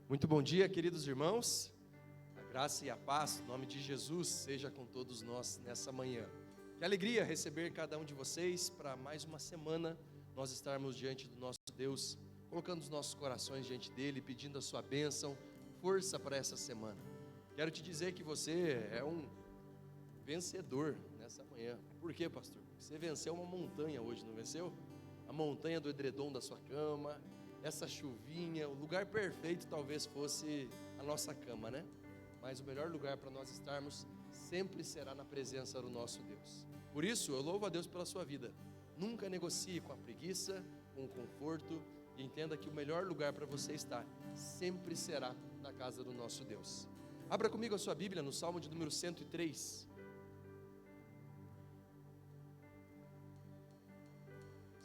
Muito bom dia, queridos irmãos. A graça e a paz, em nome de Jesus, seja com todos nós nessa manhã. Que alegria receber cada um de vocês para mais uma semana, nós estarmos diante do nosso Deus, colocando os nossos corações diante dEle, pedindo a sua bênção, força para essa semana. Quero te dizer que você é um vencedor nessa manhã. Por quê, pastor? Você venceu uma montanha hoje, não venceu? A montanha do edredom da sua cama, essa chuvinha, o lugar perfeito talvez fosse a nossa cama, né? Mas o melhor lugar para nós estarmos sempre será na presença do nosso Deus. Por isso, eu louvo a Deus pela sua vida. Nunca negocie com a preguiça, com o conforto, e entenda que o melhor lugar para você estar sempre será na casa do nosso Deus. Abra comigo a sua Bíblia no Salmo de número 103.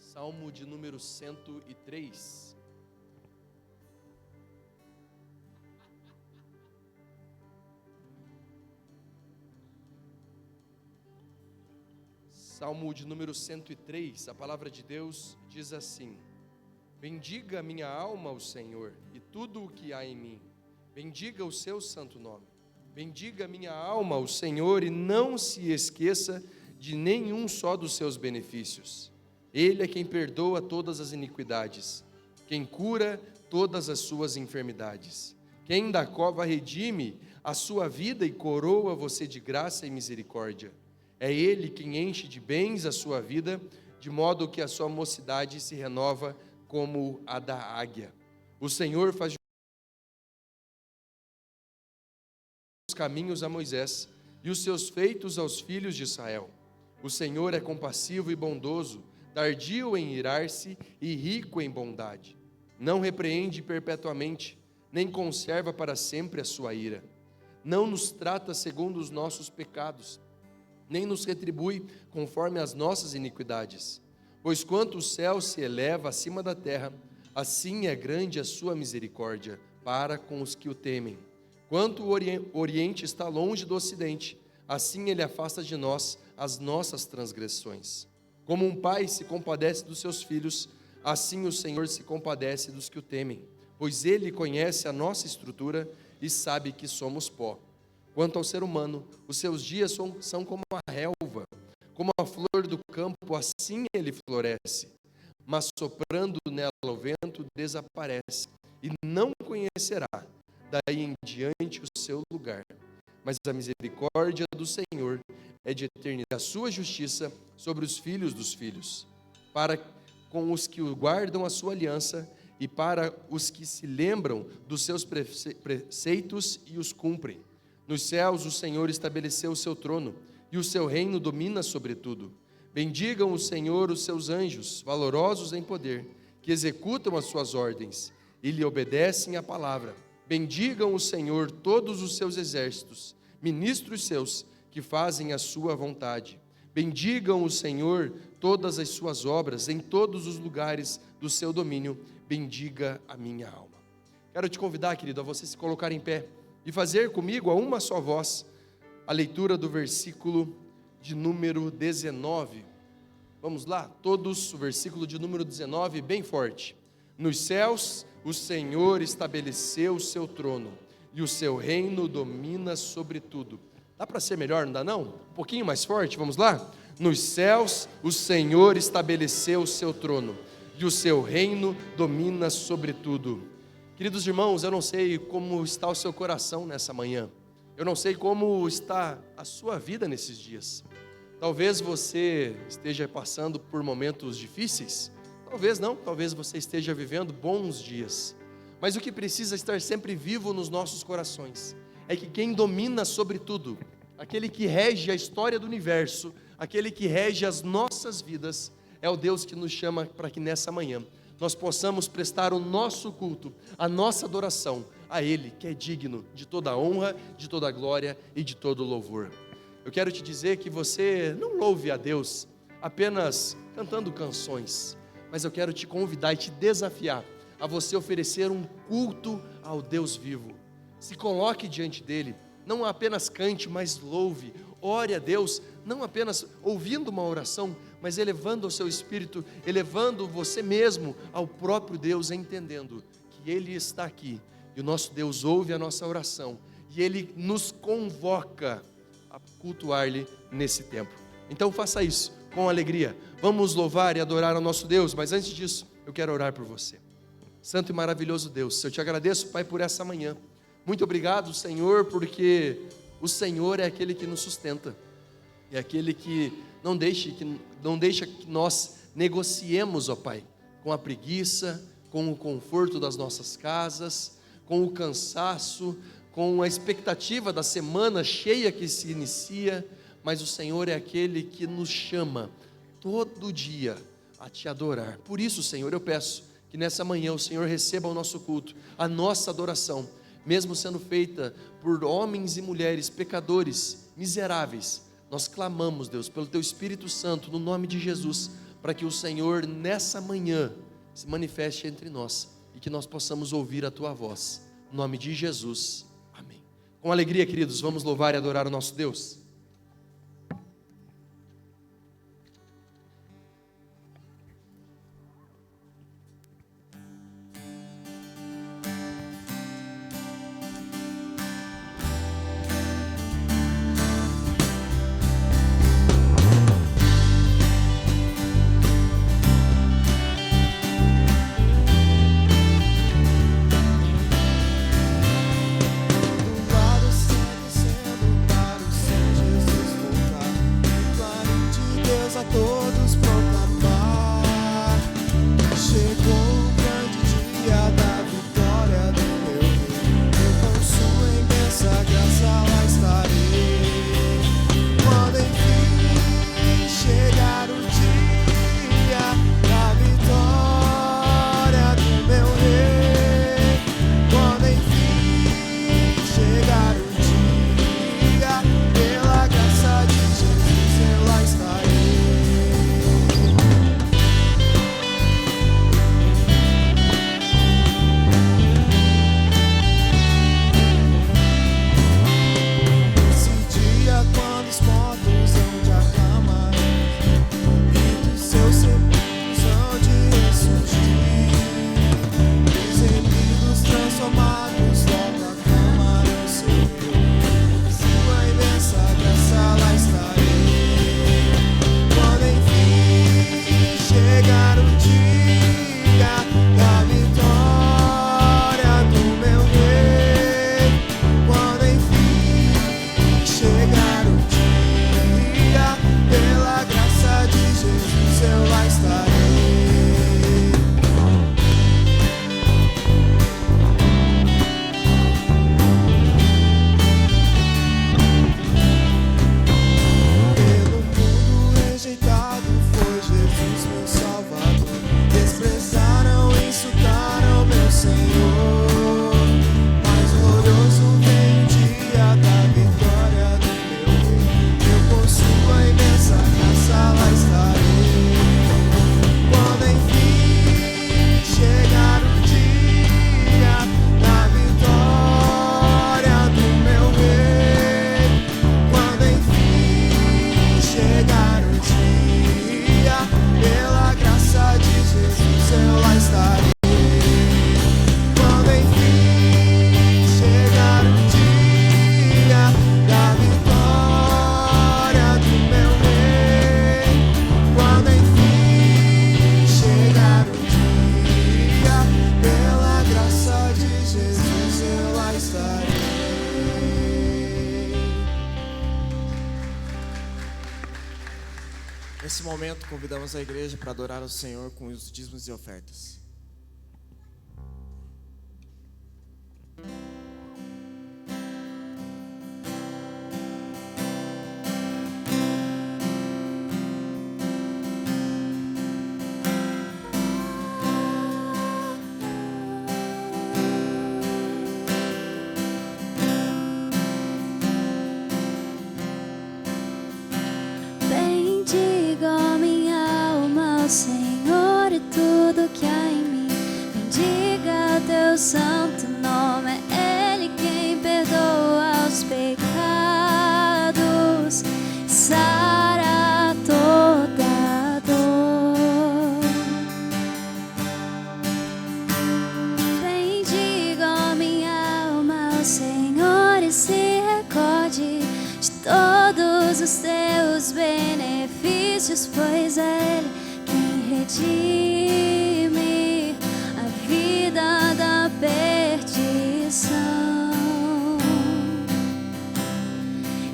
Salmo de número 103. Salmo de número 103, a palavra de Deus diz assim: bendiga minha alma ao Senhor e tudo o que há em mim, bendiga o seu santo nome. Bendiga minha alma ao Senhor e não se esqueça de nenhum só dos seus benefícios. Ele é quem perdoa todas as iniquidades, quem cura todas as suas enfermidades, quem da cova redime a sua vida e coroa você de graça e misericórdia. É Ele quem enche de bens a sua vida, de modo que a sua mocidade se renova como a da águia. O Senhor faz os caminhos a Moisés e os seus feitos aos filhos de Israel. O Senhor é compassivo e bondoso, tardio em irar-se e rico em bondade. Não repreende perpetuamente, nem conserva para sempre a sua ira. Não nos trata segundo os nossos pecados, nem nos retribui conforme as nossas iniquidades. Pois quanto o céu se eleva acima da terra, assim é grande a sua misericórdia para com os que o temem. Quanto o oriente está longe do ocidente, assim ele afasta de nós as nossas transgressões. Como um pai se compadece dos seus filhos, assim o Senhor se compadece dos que o temem, pois ele conhece a nossa estrutura e sabe que somos pó. Quanto ao ser humano, os seus dias são como a relva, como a flor do campo, assim ele floresce, mas soprando nela o vento desaparece, e não conhecerá daí em diante o seu lugar. Mas a misericórdia do Senhor é de eternidade, a sua justiça sobre os filhos dos filhos, para com os que guardam a sua aliança e para os que se lembram dos seus preceitos e os cumprem. Nos céus o Senhor estabeleceu o seu trono, e o seu reino domina sobre tudo. Bendigam o Senhor os seus anjos, valorosos em poder, que executam as suas ordens e lhe obedecem à palavra. Bendigam o Senhor todos os seus exércitos, ministros seus, que fazem a sua vontade. Bendigam o Senhor todas as suas obras, em todos os lugares do seu domínio. Bendiga a minha alma. Quero te convidar, querido, a você se colocar em pé e fazer comigo a uma só voz a leitura do versículo de número 19. Vamos lá, todos, o versículo de número 19, bem forte. Nos céus o Senhor estabeleceu o seu trono, e o seu reino domina sobre tudo. Dá para ser melhor, não dá não? Um pouquinho mais forte, vamos lá? Nos céus o Senhor estabeleceu o seu trono, e o seu reino domina sobre tudo. Queridos irmãos, eu não sei como está o seu coração nessa manhã. Eu não sei como está a sua vida nesses dias. Talvez você esteja passando por momentos difíceis. Talvez não, talvez você esteja vivendo bons dias. Mas o que precisa estar sempre vivo nos nossos corações é que quem domina sobre tudo, aquele que rege a história do universo, aquele que rege as nossas vidas, é o Deus que nos chama para que nessa manhã nós possamos prestar o nosso culto, a nossa adoração a Ele, que é digno de toda a honra, de toda a glória e de todo o louvor. Eu quero te dizer que você não louve a Deus apenas cantando canções, mas eu quero te convidar e te desafiar a você oferecer um culto ao Deus vivo. Se coloque diante dEle, não apenas cante, mas louve, ore a Deus, não apenas ouvindo uma oração, mas elevando o seu espírito, elevando você mesmo ao próprio Deus, entendendo que Ele está aqui, E o nosso Deus ouve a nossa oração e Ele nos convoca a cultuar-lhe nesse tempo. Então faça isso com alegria. Vamos louvar e adorar ao nosso Deus, mas antes disso, eu quero orar por você. Santo e maravilhoso Deus, eu te agradeço, Pai, por essa manhã. Muito obrigado, Senhor, porque o Senhor é aquele que nos sustenta. É aquele que não deixa que nós negociemos, ó Pai, com a preguiça, com o conforto das nossas casas, com o cansaço, com a expectativa da semana cheia que se inicia, mas o Senhor é aquele que nos chama todo dia a te adorar. Por isso, Senhor, eu peço que nessa manhã o Senhor receba o nosso culto, a nossa adoração, mesmo sendo feita por homens e mulheres pecadores, miseráveis. Nós clamamos, Deus, pelo Teu Espírito Santo, no nome de Jesus, para que o Senhor nessa manhã se manifeste entre nós e que nós possamos ouvir a Tua voz, no nome de Jesus, amém. Com alegria, queridos, vamos louvar e adorar o nosso Deus. Nesse momento, convidamos a igreja para adorar ao Senhor com os dízimos e ofertas. Bendiga minha alma, Senhor, e tudo que há em os teus benefícios, pois é Ele quem redime a vida da perdição.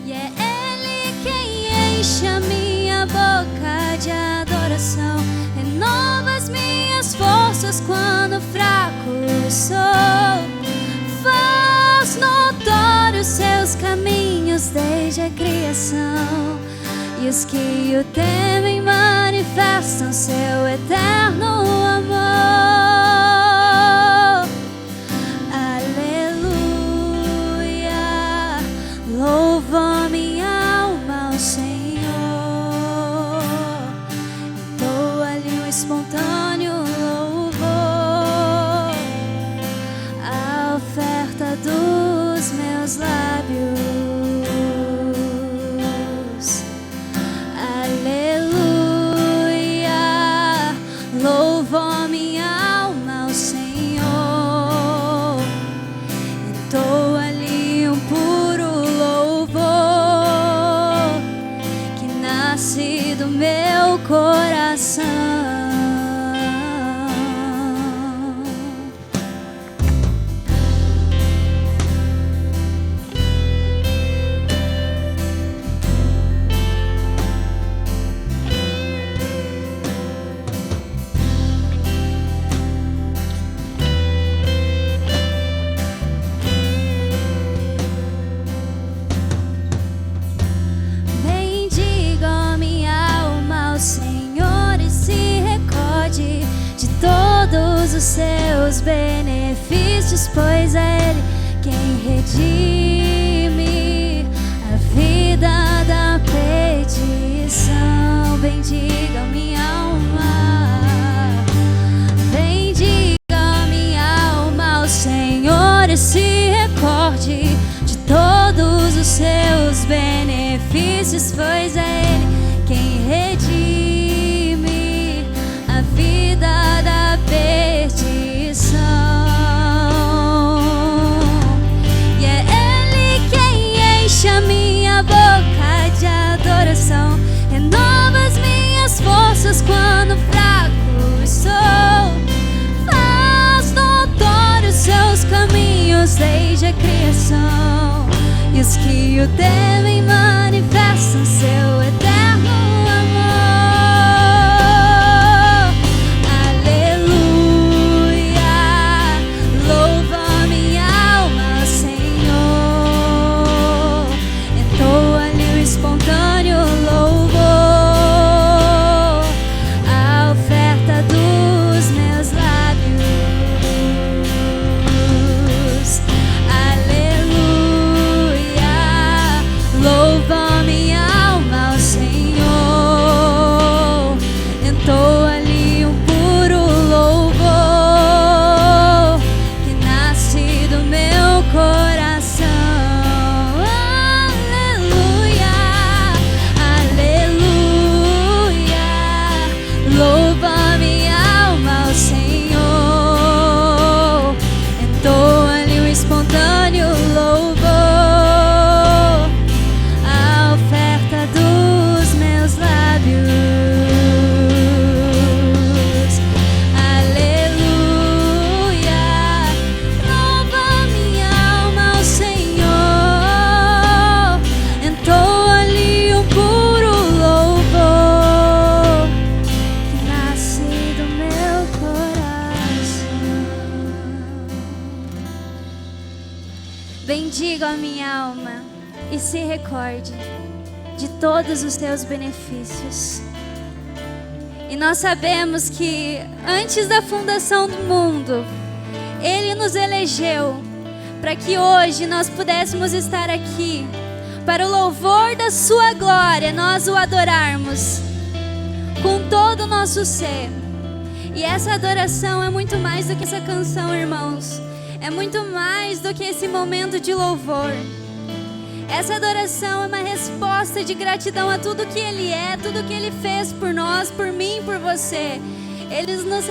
E é Ele quem enche a minha boca de adoração, renova as minhas forças quando fraco sou, faz notórios seus caminhos desde a criação, e os que o temem manifestam seu eterno amor. Aleluia, louva minha alma ao Senhor. Entoa-lhe um espontâneo louvor, a oferta dos meus lábios. Aleluia, louva minha alma ao Senhor. Entoa-lhe um puro louvor que nasce do meu coração. Bendiga minha alma ao Senhor e se recorde de todos os seus benefícios, pois é Ele quem redime a vida da perdição. Bendiga minha alma, bendiga minha alma ao Senhor e se recorde de todos os seus benefícios, pois é Ele quem redime a vida da perdição. E é Ele quem enche a minha boca de adoração, renova as minhas forças quando fraco sou, faz notórios seus caminhos desde a criação, e os que o temem manifestam seu eterno amor. Aleluia, louva minha alma ao Senhor. Entoa-lhe um espontâneo louvor, a oferta dos meus lábios. Aleluia, louva minha alma ao Senhor. Entoa-lhe um puro louvor que nasce do meu coração. Aleluia, aleluia, louva minha alma ao Senhor. Entoa-lhe um espontâneo louvor, a oferta dos meus lábios. Aleluia, louva minha alma ao Senhor. Entoa-lhe um puro louvor que nasce do meu coração. Bendiga a minha alma e se recorde de todos os teus benefícios. E nós sabemos que antes da fundação do mundo, Ele nos elegeu para que hoje nós pudéssemos estar aqui para o louvor da sua glória, nós o adorarmos com todo o nosso ser. E essa adoração é muito mais do que essa canção, irmãos. É muito mais do que esse momento de louvor. Essa adoração é uma resposta de gratidão a tudo que Ele é, tudo que Ele fez por nós, por mim, por você. Ele nos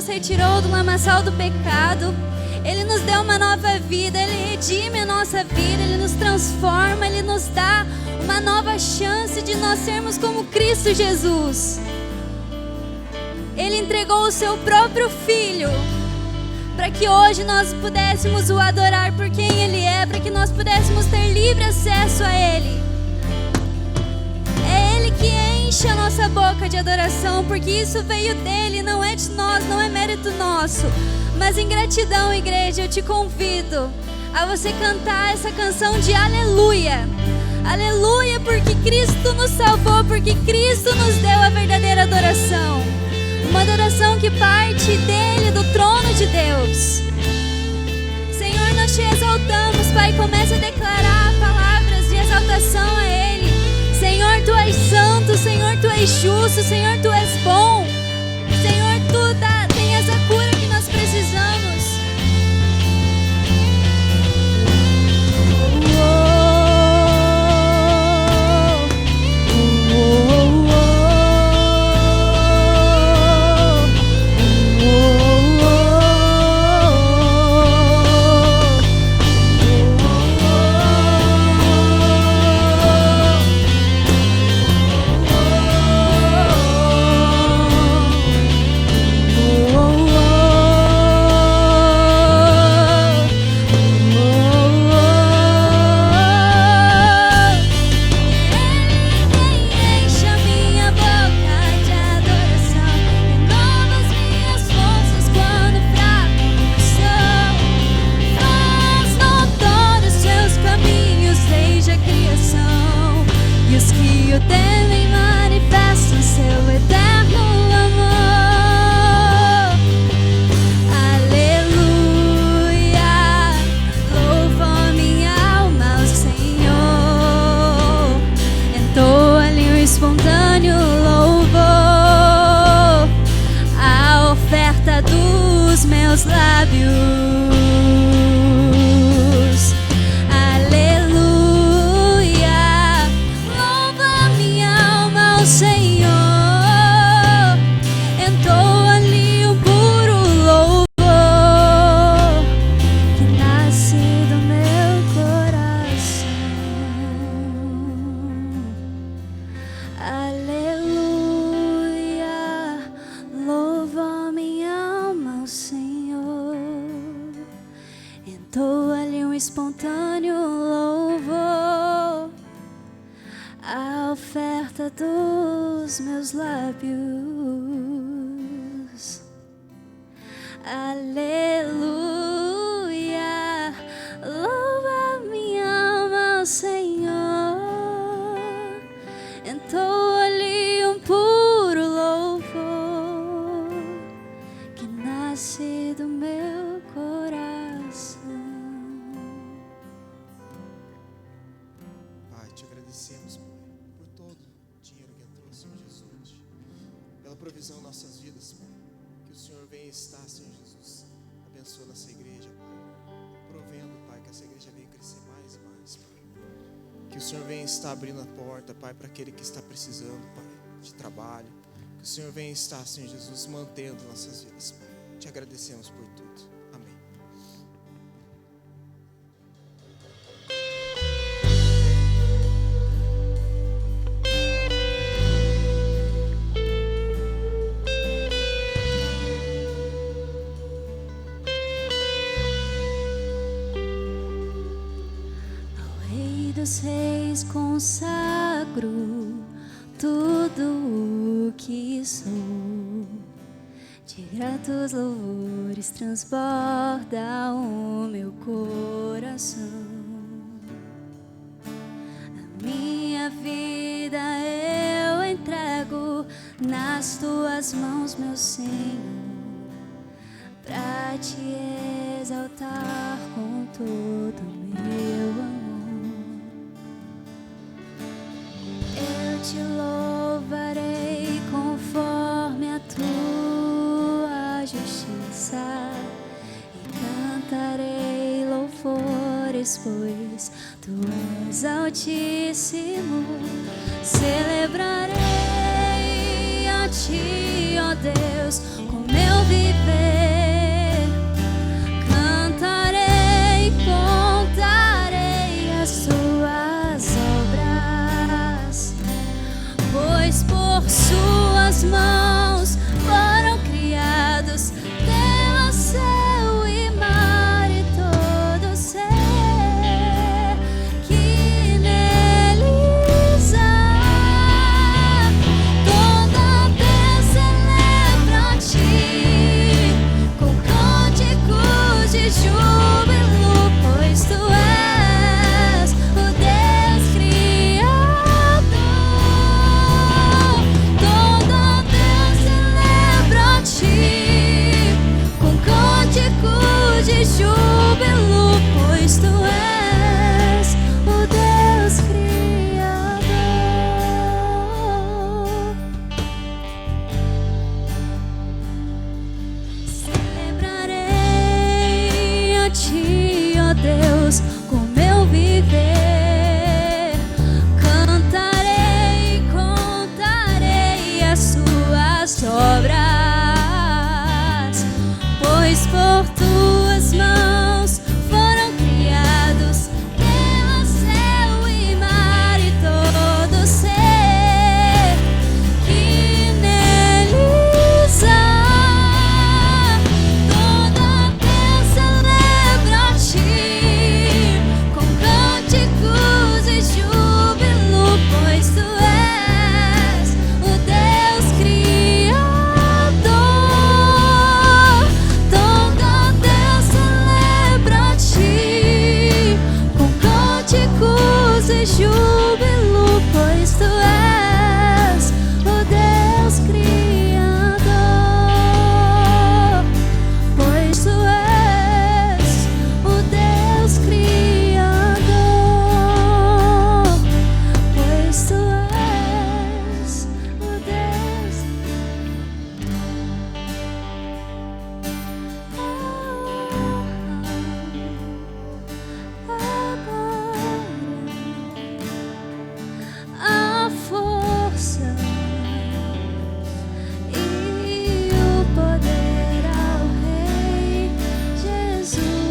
retirou do lamaçal do pecado. Ele nos deu uma nova vida, Ele redime a nossa vida, Ele nos transforma, Ele nos dá uma nova chance de nós sermos como Cristo Jesus. Ele entregou o seu próprio Filho para que hoje nós pudéssemos o adorar por quem Ele é, para que nós pudéssemos ter livre acesso a Ele. É Ele que enche a nossa boca de adoração, porque isso veio dEle, não é de nós, não é mérito nosso. Mas em gratidão, igreja, eu te convido a você cantar essa canção de aleluia. Aleluia, porque Cristo nos salvou, porque Cristo nos deu a verdadeira adoração. Uma adoração que parte dEle, do trono de Deus. Senhor, nós te exaltamos, Pai. Comece a declarar palavras de exaltação a Ele. Senhor, Tu és santo, Senhor, Tu és justo, Senhor, Tu és bom. Senhor, Tu tens a cura que nós precisamos. Espontâneo louvor, a oferta dos meus lábios. Aleluia, louva minha alma ao Senhor. Entoa-lhe um puro louvor que nasce do meu coração. Te agradecemos, Pai, por todo o dinheiro que entrou, Senhor Jesus, pela provisão em nossas vidas, Pai. Que o Senhor venha estar, Senhor Jesus, abençoando essa igreja, Pai, provendo, Pai, que essa igreja venha crescer mais e mais, Pai. Que o Senhor venha estar abrindo a porta, Pai, para aquele que está precisando, Pai, de trabalho. Que o Senhor venha estar, Senhor Jesus, mantendo nossas vidas, Pai. Te agradecemos por tudo. Amém. Dos reis consagro tudo o que sou, de gratos louvores transborda o meu coração. A minha vida eu entrego nas tuas mãos, meu Senhor, pra te exaltar com todo o meu amor. Te louvarei conforme a tua justiça e cantarei louvores, pois tu és altíssimo. Celebrarei a ti, ó Deus, com meu viver. Cantarei Jesus com meu viver. Cantarei, contarei as suas obras, pois por tuas mãos foram criados terra, céu e mar e todo ser que neles há. Toda Deus celebra a ti com cânticos e júbilo, pois tu és o Deus Criador. Toda Deus celebra a ti com cânticos e júbilo, pois tu és o Deus Criador. Pois tu és o Deus Criador. Pois tu és o Deus. A força e o poder ao Rei Jesus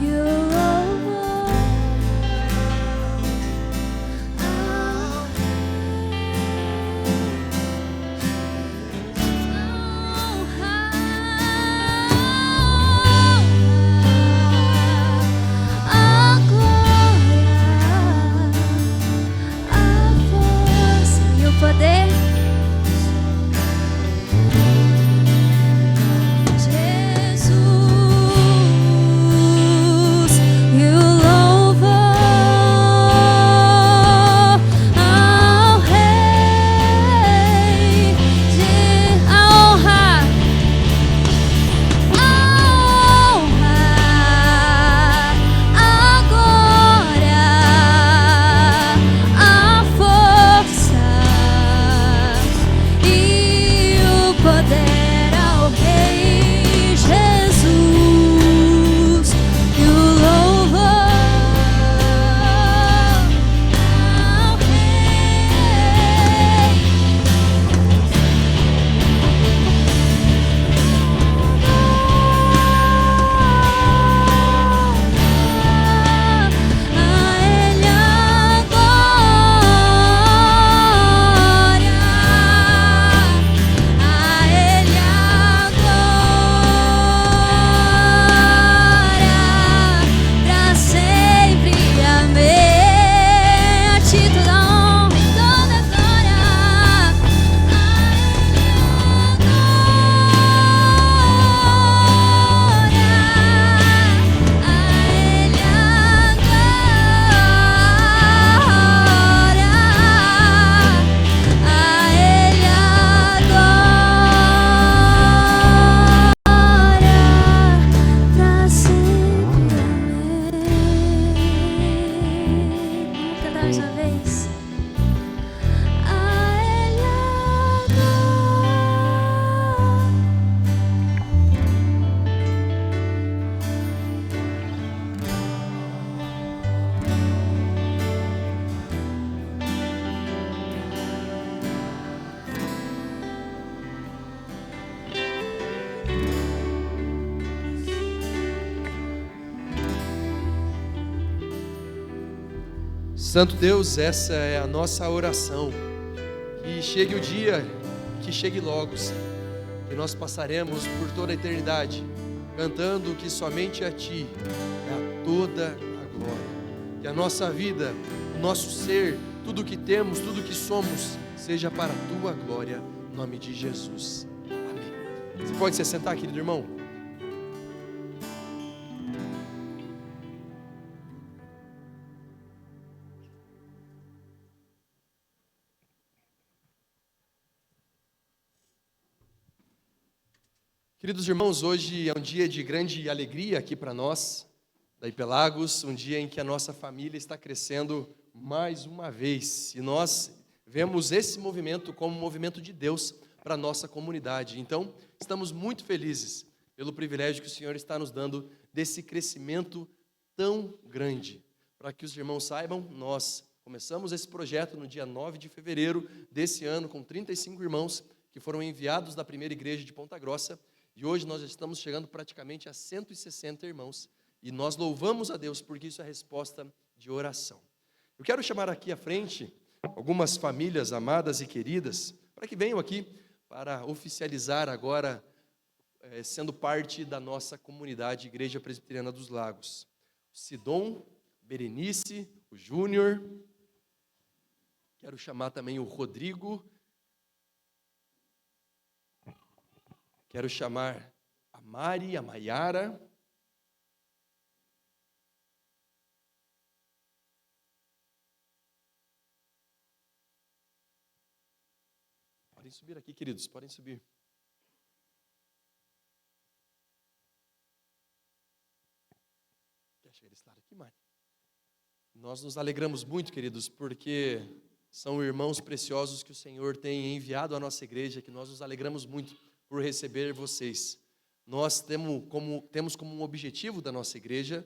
e o louvor ao a glória, a força e o poder. Jesus e o louvor ao Rei, a honra, a glória, a força e o poder ao Rei Jesus e o louvor ao Rei. A Ele a glória, a Ele a glória, pra sempre. Amém. A ti toda honra e toda glória. A Ele a glória, a Ele a glória, pra sempre. Amém. Vamos cantar mais uma vez. A Ele a Santo Deus, essa é a nossa oração. Que chegue o dia, que chegue logo, Senhor. Que nós passaremos por toda a eternidade cantando que somente a Ti é toda a glória. Que a nossa vida, o nosso ser, tudo que temos, tudo que somos, seja para a Tua glória, em nome de Jesus. Amém. Você pode se sentar, querido irmão? Queridos irmãos, hoje é um dia de grande alegria aqui para nós, da Ipelagos, um dia em que a nossa família está crescendo mais uma vez. E nós vemos esse movimento como um movimento de Deus para a nossa comunidade. Então, estamos muito felizes pelo privilégio que o Senhor está nos dando desse crescimento tão grande. Para que os irmãos saibam, nós começamos esse projeto no dia 9 de fevereiro desse ano, com 35 irmãos que foram enviados da primeira igreja de Ponta Grossa, e hoje nós já estamos chegando praticamente a 160 irmãos, e nós louvamos a Deus porque isso é resposta de oração. Eu quero chamar aqui à frente algumas famílias amadas e queridas, para que venham aqui para oficializar agora, sendo parte da nossa comunidade Igreja Presbiteriana dos Lagos. O Sidom, Berenice, o Júnior, quero chamar também o Rodrigo, quero chamar a Mari, a Maiara, podem subir aqui, queridos, podem subir. Quer chegar desse lado aqui, Mari? Nós nos alegramos muito, queridos, porque são irmãos preciosos que o Senhor tem enviado à nossa igreja, que nós nos alegramos muito por receber vocês. Nós temos como um objetivo da nossa igreja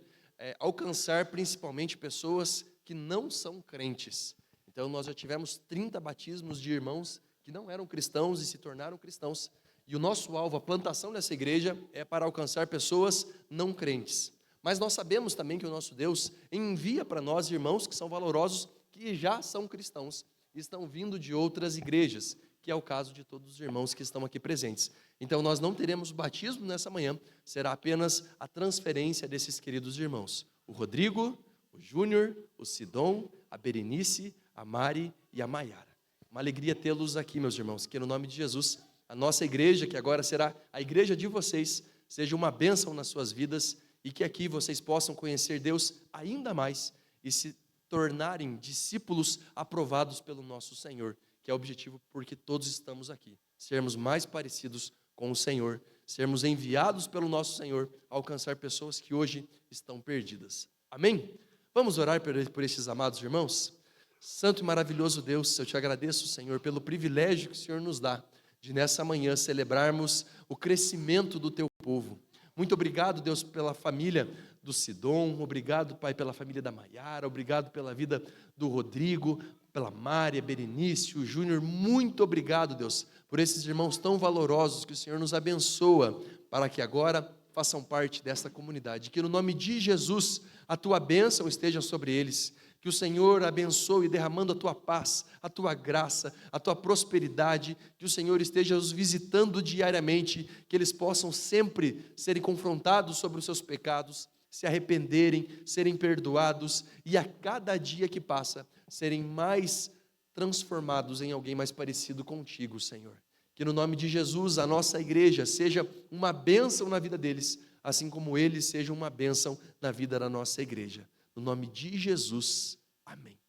alcançar principalmente pessoas que não são crentes. Então nós já tivemos 30 batismos de irmãos que não eram cristãos e se tornaram cristãos. E o nosso alvo, a plantação dessa igreja, é para alcançar pessoas não crentes. Mas nós sabemos também que o nosso Deus envia para nós irmãos que são valorosos, que já são cristãos, e estão vindo de outras igrejas, que é o caso de todos os irmãos que estão aqui presentes. Então nós não teremos batismo nessa manhã, será apenas a transferência desses queridos irmãos. O Rodrigo, o Júnior, o Sidom, a Berenice, a Mari e a Maiara. Uma alegria tê-los aqui, meus irmãos, que no nome de Jesus, a nossa igreja, que agora será a igreja de vocês, seja uma bênção nas suas vidas e que aqui vocês possam conhecer Deus ainda mais e se tornarem discípulos aprovados pelo nosso Senhor, que é o objetivo porque todos estamos aqui, sermos mais parecidos com o Senhor, sermos enviados pelo nosso Senhor a alcançar pessoas que hoje estão perdidas. Amém? Vamos orar por estes amados irmãos? Santo e maravilhoso Deus, eu te agradeço, Senhor, pelo privilégio que o Senhor nos dá de nessa manhã celebrarmos o crescimento do teu povo. Muito obrigado, Deus, pela família do Sidom, obrigado, Pai, pela família da Maiara, obrigado pela vida do Rodrigo, pela Mária, Berenice, o Júnior, muito obrigado, Deus, por esses irmãos tão valorosos que o Senhor nos abençoa, para que agora façam parte desta comunidade, que no nome de Jesus, a tua bênção esteja sobre eles, que o Senhor abençoe derramando a tua paz, a tua graça, a tua prosperidade, que o Senhor esteja os visitando diariamente, que eles possam sempre serem confrontados sobre os seus pecados, se arrependerem, serem perdoados e a cada dia que passa, serem mais transformados em alguém mais parecido contigo, Senhor. Que no nome de Jesus a nossa igreja seja uma bênção na vida deles, assim como eles sejam uma bênção na vida da nossa igreja. No nome de Jesus, amém.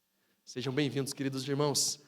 Sejam bem-vindos, queridos irmãos.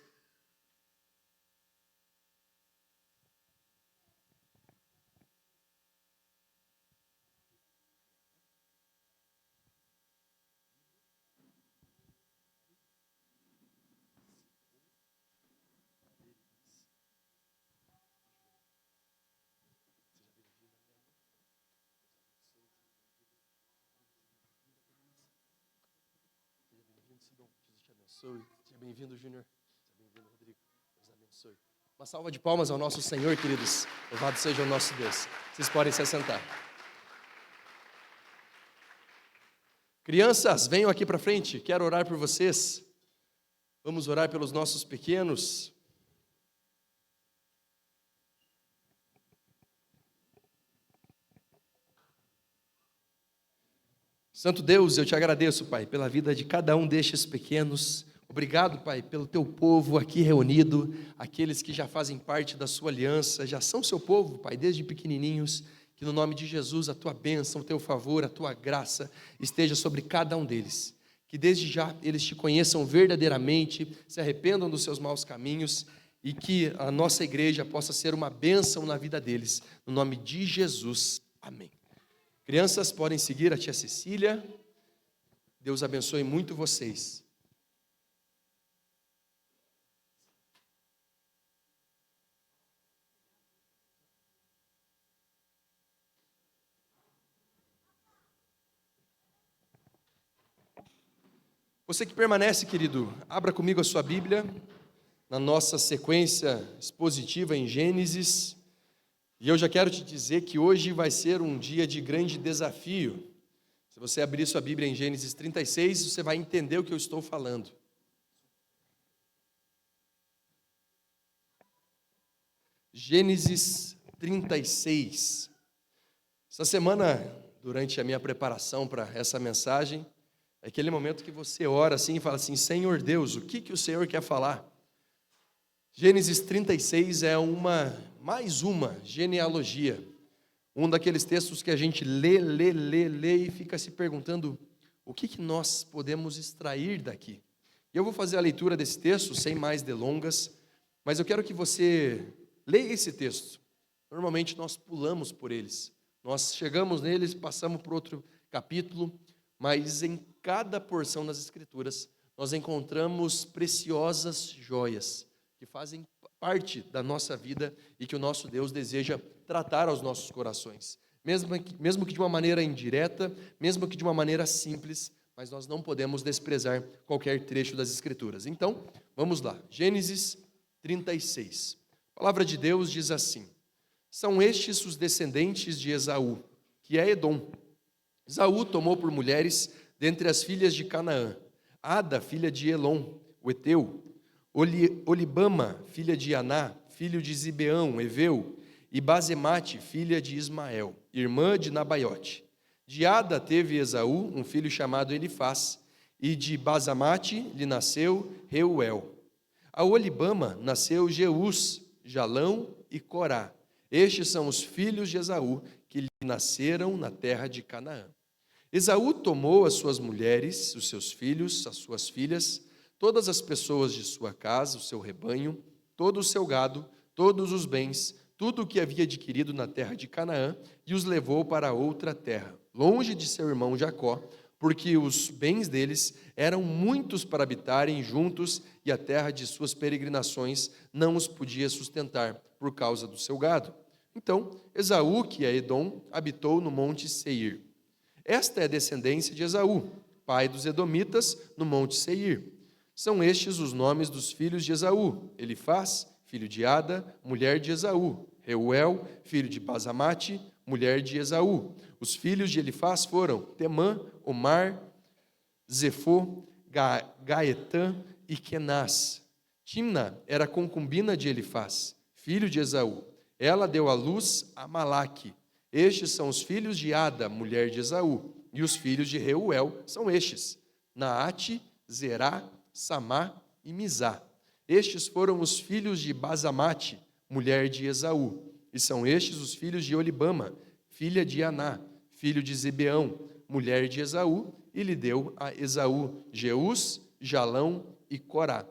Seja bem-vindo, Júnior. Seja bem-vindo, Rodrigo. Deus abençoe. Uma salva de palmas ao nosso Senhor, queridos. Louvado seja o nosso Deus. Vocês podem se assentar. Crianças, venham aqui para frente. Quero orar por vocês. Vamos orar pelos nossos pequenos. Santo Deus, eu te agradeço, Pai, pela vida de cada um destes pequenos. Obrigado, Pai, pelo teu povo aqui reunido, aqueles que já fazem parte da sua aliança, já são seu povo, Pai, desde pequenininhos. Que no nome de Jesus a tua bênção, o teu favor, a tua graça esteja sobre cada um deles. Que desde já eles te conheçam verdadeiramente, se arrependam dos seus maus caminhos e que a nossa igreja possa ser uma bênção na vida deles. No nome de Jesus. Amém. Crianças, podem seguir a tia Cecília. Deus abençoe muito vocês. Você que permanece, querido, abra comigo a sua Bíblia, na nossa sequência expositiva em Gênesis, e eu já quero te dizer que hoje vai ser um dia de grande desafio. Se você abrir sua Bíblia em Gênesis 36, você vai entender o que eu estou falando. Gênesis 36. Essa semana, durante a minha preparação para essa mensagem, é aquele momento que você ora assim e fala assim: Senhor Deus, o que o Senhor quer falar? Gênesis 36 é mais uma genealogia, um daqueles textos que a gente lê e fica se perguntando o que nós podemos extrair daqui. Eu vou fazer a leitura desse texto sem mais delongas, mas eu quero que você leia esse texto. Normalmente nós pulamos por eles, nós chegamos neles, passamos por outro capítulo, mas em cada porção das Escrituras nós encontramos preciosas joias que fazem parte da nossa vida e que o nosso Deus deseja tratar aos nossos corações, mesmo que de uma maneira indireta, mesmo que de uma maneira simples, mas nós não podemos desprezar qualquer trecho das Escrituras. Então, vamos lá, Gênesis 36. A palavra de Deus diz assim: são estes os descendentes de Esaú, que é Edom. Esaú tomou por mulheres dentre as filhas de Canaã, Ada, filha de Elon, o Eteu, Olibama, filha de Aná, filho de Zibeão, Eveu, e Basemate, filha de Ismael, irmã de Nabaiote. De Ada teve Esaú um filho chamado Elifaz, e de Basemate lhe nasceu Reuel. A Olibama nasceu Jeús, Jalão e Corá. Estes são os filhos de Esaú, que lhe nasceram na terra de Canaã. Esaú tomou as suas mulheres, os seus filhos, as suas filhas, todas as pessoas de sua casa, o seu rebanho, todo o seu gado, todos os bens, tudo o que havia adquirido na terra de Canaã, e os levou para outra terra, longe de seu irmão Jacó, porque os bens deles eram muitos para habitarem juntos, e a terra de suas peregrinações não os podia sustentar por causa do seu gado. Então, Esaú, que é Edom, habitou no monte Seir. Esta é a descendência de Esaú, pai dos edomitas, no monte Seir. São estes os nomes dos filhos de Esaú: Elifaz, filho de Ada, mulher de Esaú; Reuel, filho de Basemate, mulher de Esaú. Os filhos de Elifaz foram Temã, Omar, Zefô, Gaetã e Kenaz. Timna era concubina de Elifaz, filho de Esaú. Ela deu à luz a Malaque. Estes são os filhos de Ada, mulher de Esaú. E os filhos de Reuel são estes: Naate, Zerá, Samá e Mizá. Estes foram os filhos de Basemate, mulher de Esaú. E são estes os filhos de Olibama, filha de Aná, filho de Zibeão, mulher de Esaú, e lhe deu a Esaú Jeús, Jalão e Corá.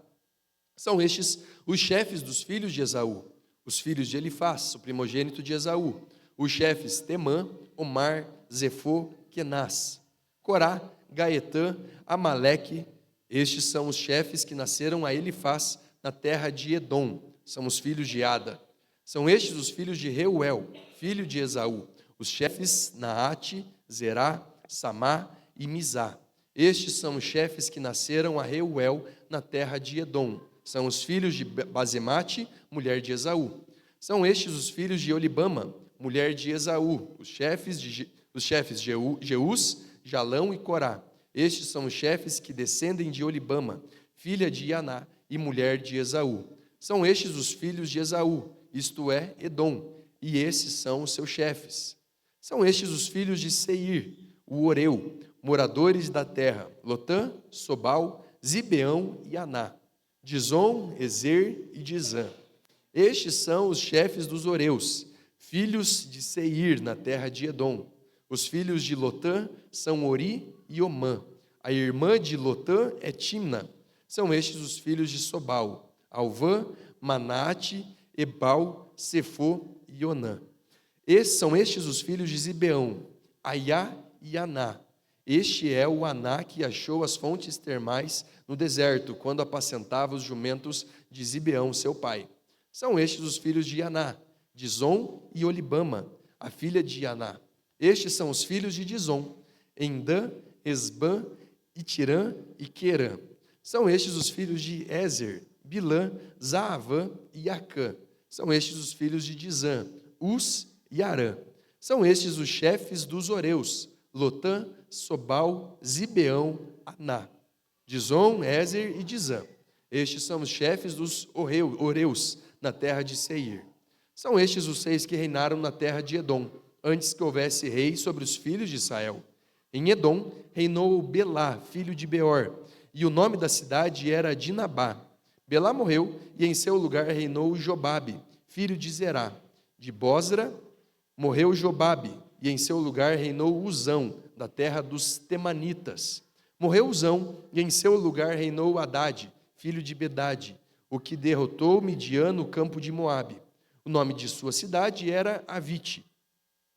São estes os chefes dos filhos de Esaú: os filhos de Elifaz, o primogênito de Esaú, os chefes Temã, Omar, Zefô, Kenaz, Corá, Gaetã, Amaleque. Estes são os chefes que nasceram a Elifaz na terra de Edom, são os filhos de Ada. São estes os filhos de Reuel, filho de Esaú, os chefes Naate, Zerá, Samá e Mizá. Estes são os chefes que nasceram a Reuel na terra de Edom, são os filhos de Basemate, mulher de Esaú. São estes os filhos de Olibama, mulher de Esaú, os chefes Jeús, Jalão e Corá. Estes são os chefes que descendem de Olibama, filha de Aná e mulher de Esaú. São estes os filhos de Esaú, isto é, Edom, e esses são os seus chefes. São estes os filhos de Seir, o Oreu, moradores da terra: Lotã, Sobal, Zibeão e Aná, Dizon, Ezer e Dizã. Estes são os chefes dos Oreus, filhos de Seir, na terra de Edom. Os filhos de Lotã são Ori e Omã. A irmã de Lotã é Timna. São estes os filhos de Sobal: Alvã, Manate, Ebal, Sefô e Onã. São estes os filhos de Zibeão: Aiá e Aná. Este é o Aná que achou as fontes termais no deserto, quando apacentava os jumentos de Zibeão, seu pai. São estes os filhos de Aná: Dizon e Olibama, a filha de Aná. Estes são os filhos de Dizon: Endã, Esbã, Itirã e Querã. São estes os filhos de Ezer, Bilã, Zaavã e Acã. São estes os filhos de Dizã, Uz e Arã. São estes os chefes dos Oreus, Lotã, Sobal, Zibeão, Aná. Dizon, Ezer e Dizã. Estes são os chefes dos Oreus, na terra de Seir. São estes os 6 que reinaram na terra de Edom, antes que houvesse rei sobre os filhos de Israel. Em Edom reinou Belá, filho de Beor, e o nome da cidade era Dinabá. Belá morreu, e em seu lugar reinou Jobabe, filho de Zerá. De Bosra morreu Jobabe, e em seu lugar reinou Uzão, da terra dos Temanitas. Morreu Uzão, e em seu lugar reinou Hadade, filho de Bedade, o que derrotou Midian no campo de Moabe. O nome de sua cidade era Avite.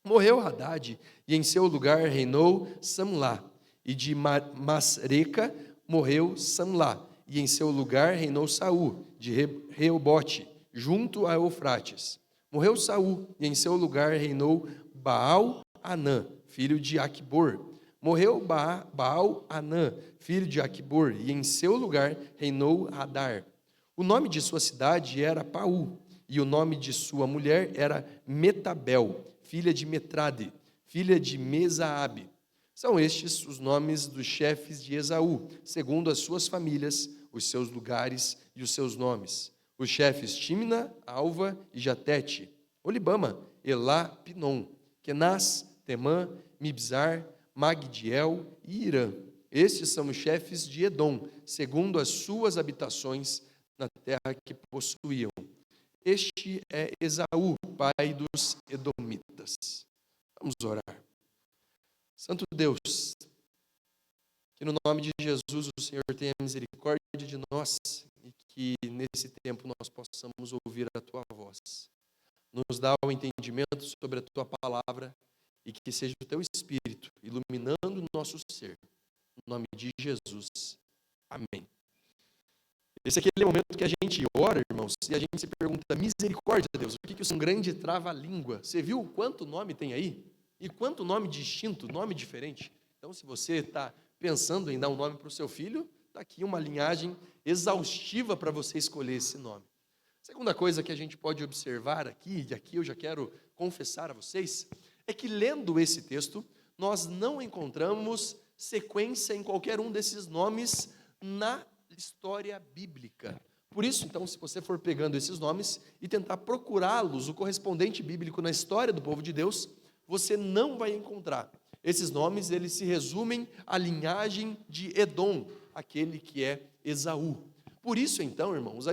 Morreu Hadade, e em seu lugar reinou Samlá. E de Masreca morreu Samlá, e em seu lugar reinou Saul, de Reobote, junto a Eufrates. Morreu Saul, e em seu lugar reinou Baal-Anã, filho de Aquibor. Morreu Baal-Anã, filho de Aquibor, e em seu lugar reinou Hadar. O nome de sua cidade era Paú, e o nome de sua mulher era Metabel, filha de Metrade, filha de Mesaabe. São estes os nomes dos chefes de Esaú, segundo as suas famílias, os seus lugares e os seus nomes. Os chefes Timna, Alva e Jatete, Olibama, Elá, Pinom, Kenaz, Temã, Mibzar, Magdiel e Irã. Estes são os chefes de Edom, segundo as suas habitações na terra que possuíam. Este é Esaú, pai dos Edomitas. Vamos orar. Santo Deus, que no nome de Jesus o Senhor tenha misericórdia de nós e que nesse tempo nós possamos ouvir a Tua voz. Nos dá o entendimento sobre a Tua palavra e que seja o Teu Espírito iluminando o nosso ser. No nome de Jesus. Amém. Esse é aquele momento que a gente ora, irmãos, e a gente se pergunta, misericórdia, Deus, por que isso é um grande trava-língua? Você viu quanto nome tem aí? E quanto nome distinto, nome diferente? Então, se você está pensando em dar um nome para o seu filho, está aqui uma linhagem exaustiva para você escolher esse nome. Segunda coisa que a gente pode observar aqui, e aqui eu já quero confessar a vocês, é que lendo esse texto, nós não encontramos sequência em qualquer um desses nomes na história bíblica. Por isso, então, se você for pegando esses nomes e tentar procurá-los, o correspondente bíblico na história do povo de Deus, você não vai encontrar. Esses nomes, eles se resumem à linhagem de Edom, aquele que é Esaú. Por isso, então, irmãos,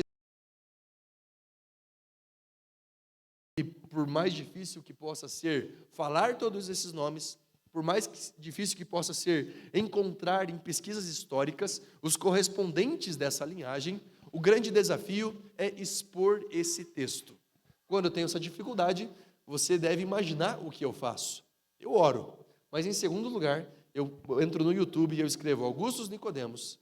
por mais difícil que possa ser falar todos esses nomes, por mais difícil que possa ser encontrar em pesquisas históricas os correspondentes dessa linhagem, o grande desafio é expor esse texto. Quando eu tenho essa dificuldade, você deve imaginar o que eu faço. Eu oro, mas em segundo lugar, eu entro no YouTube e eu escrevo Augustus Nicodemos,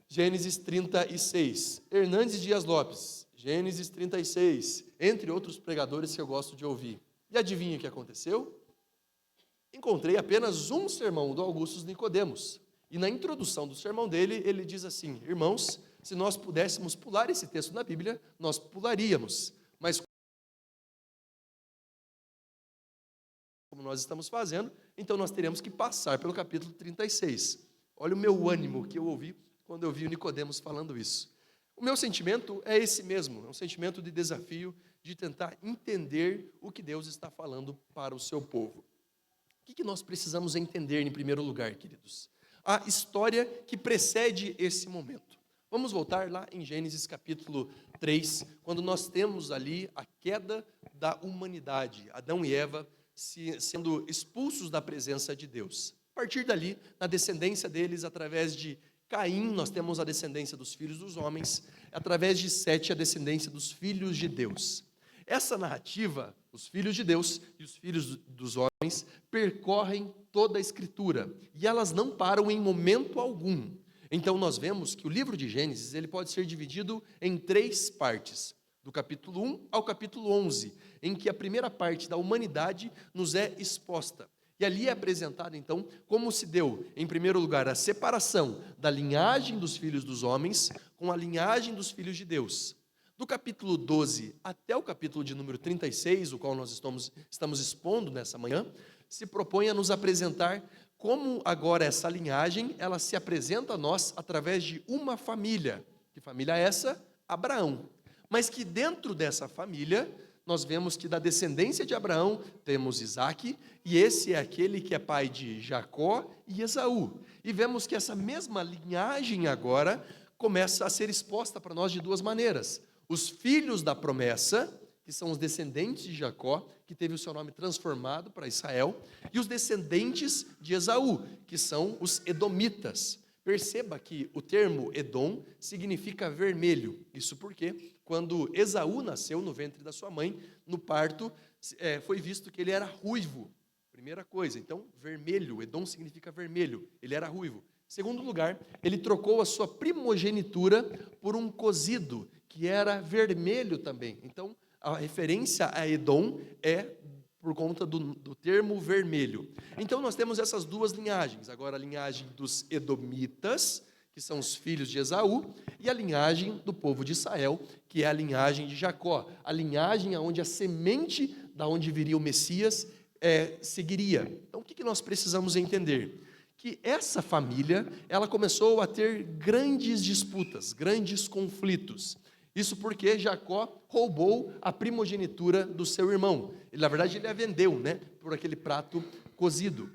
Gênesis 36, Hernandes Dias Lopes, Gênesis 36, entre outros pregadores que eu gosto de ouvir. E adivinha o que aconteceu? Encontrei apenas um sermão do Augustus Nicodemos. E na introdução do sermão dele, ele diz assim, irmãos, se nós pudéssemos pular esse texto na Bíblia, nós pularíamos. Mas como nós estamos fazendo, então nós teremos que passar pelo capítulo 36. Olha o meu ânimo que eu ouvi quando eu vi o Nicodemos falando isso. O meu sentimento é esse mesmo, é um sentimento de desafio, de tentar entender o que Deus está falando para o seu povo. O que nós precisamos entender em primeiro lugar, queridos? A história que precede esse momento. Vamos voltar lá em Gênesis capítulo 3, quando nós temos ali a queda da humanidade, Adão e Eva sendo expulsos da presença de Deus. A partir dali, na descendência deles, através de Caim, nós temos a descendência dos filhos dos homens, através de Sete, a descendência dos filhos de Deus. Essa narrativa, os filhos de Deus e os filhos dos homens, percorrem toda a Escritura, e elas não param em momento algum. Então nós vemos que o livro de Gênesis ele pode ser dividido em 3 partes, do capítulo 1 ao capítulo 11, em que a primeira parte da humanidade nos é exposta. E ali é apresentado, então, como se deu, em primeiro lugar, a separação da linhagem dos filhos dos homens com a linhagem dos filhos de Deus. Do capítulo 12 até o capítulo de número 36, o qual nós estamos expondo nessa manhã, se propõe a nos apresentar como agora essa linhagem, ela se apresenta a nós através de uma família. Que família é essa? Abraão. Mas que dentro dessa família, nós vemos que da descendência de Abraão temos Isaque, e esse é aquele que é pai de Jacó e Esaú. E vemos que essa mesma linhagem agora começa a ser exposta para nós de duas maneiras. Os filhos da promessa, que são os descendentes de Jacó, que teve o seu nome transformado para Israel, e os descendentes de Esaú, que são os edomitas. Perceba que o termo Edom significa vermelho. Isso porque, quando Esaú nasceu no ventre da sua mãe, no parto, foi visto que ele era ruivo. Primeira coisa, então, vermelho, Edom significa vermelho, ele era ruivo. Segundo lugar, ele trocou a sua primogenitura por um cozido, que era vermelho também. Então, a referência a Edom é por conta do termo vermelho. Então, nós temos essas duas linhagens. Agora, a linhagem dos edomitas, que são os filhos de Esaú, e a linhagem do povo de Israel, que é a linhagem de Jacó. A linhagem onde a semente da onde viria o Messias seguiria. Então, o que nós precisamos entender? Que essa família, ela começou a ter grandes disputas, grandes conflitos. Isso porque Jacó roubou a primogenitura do seu irmão. Na verdade, ele a vendeu, por aquele prato cozido.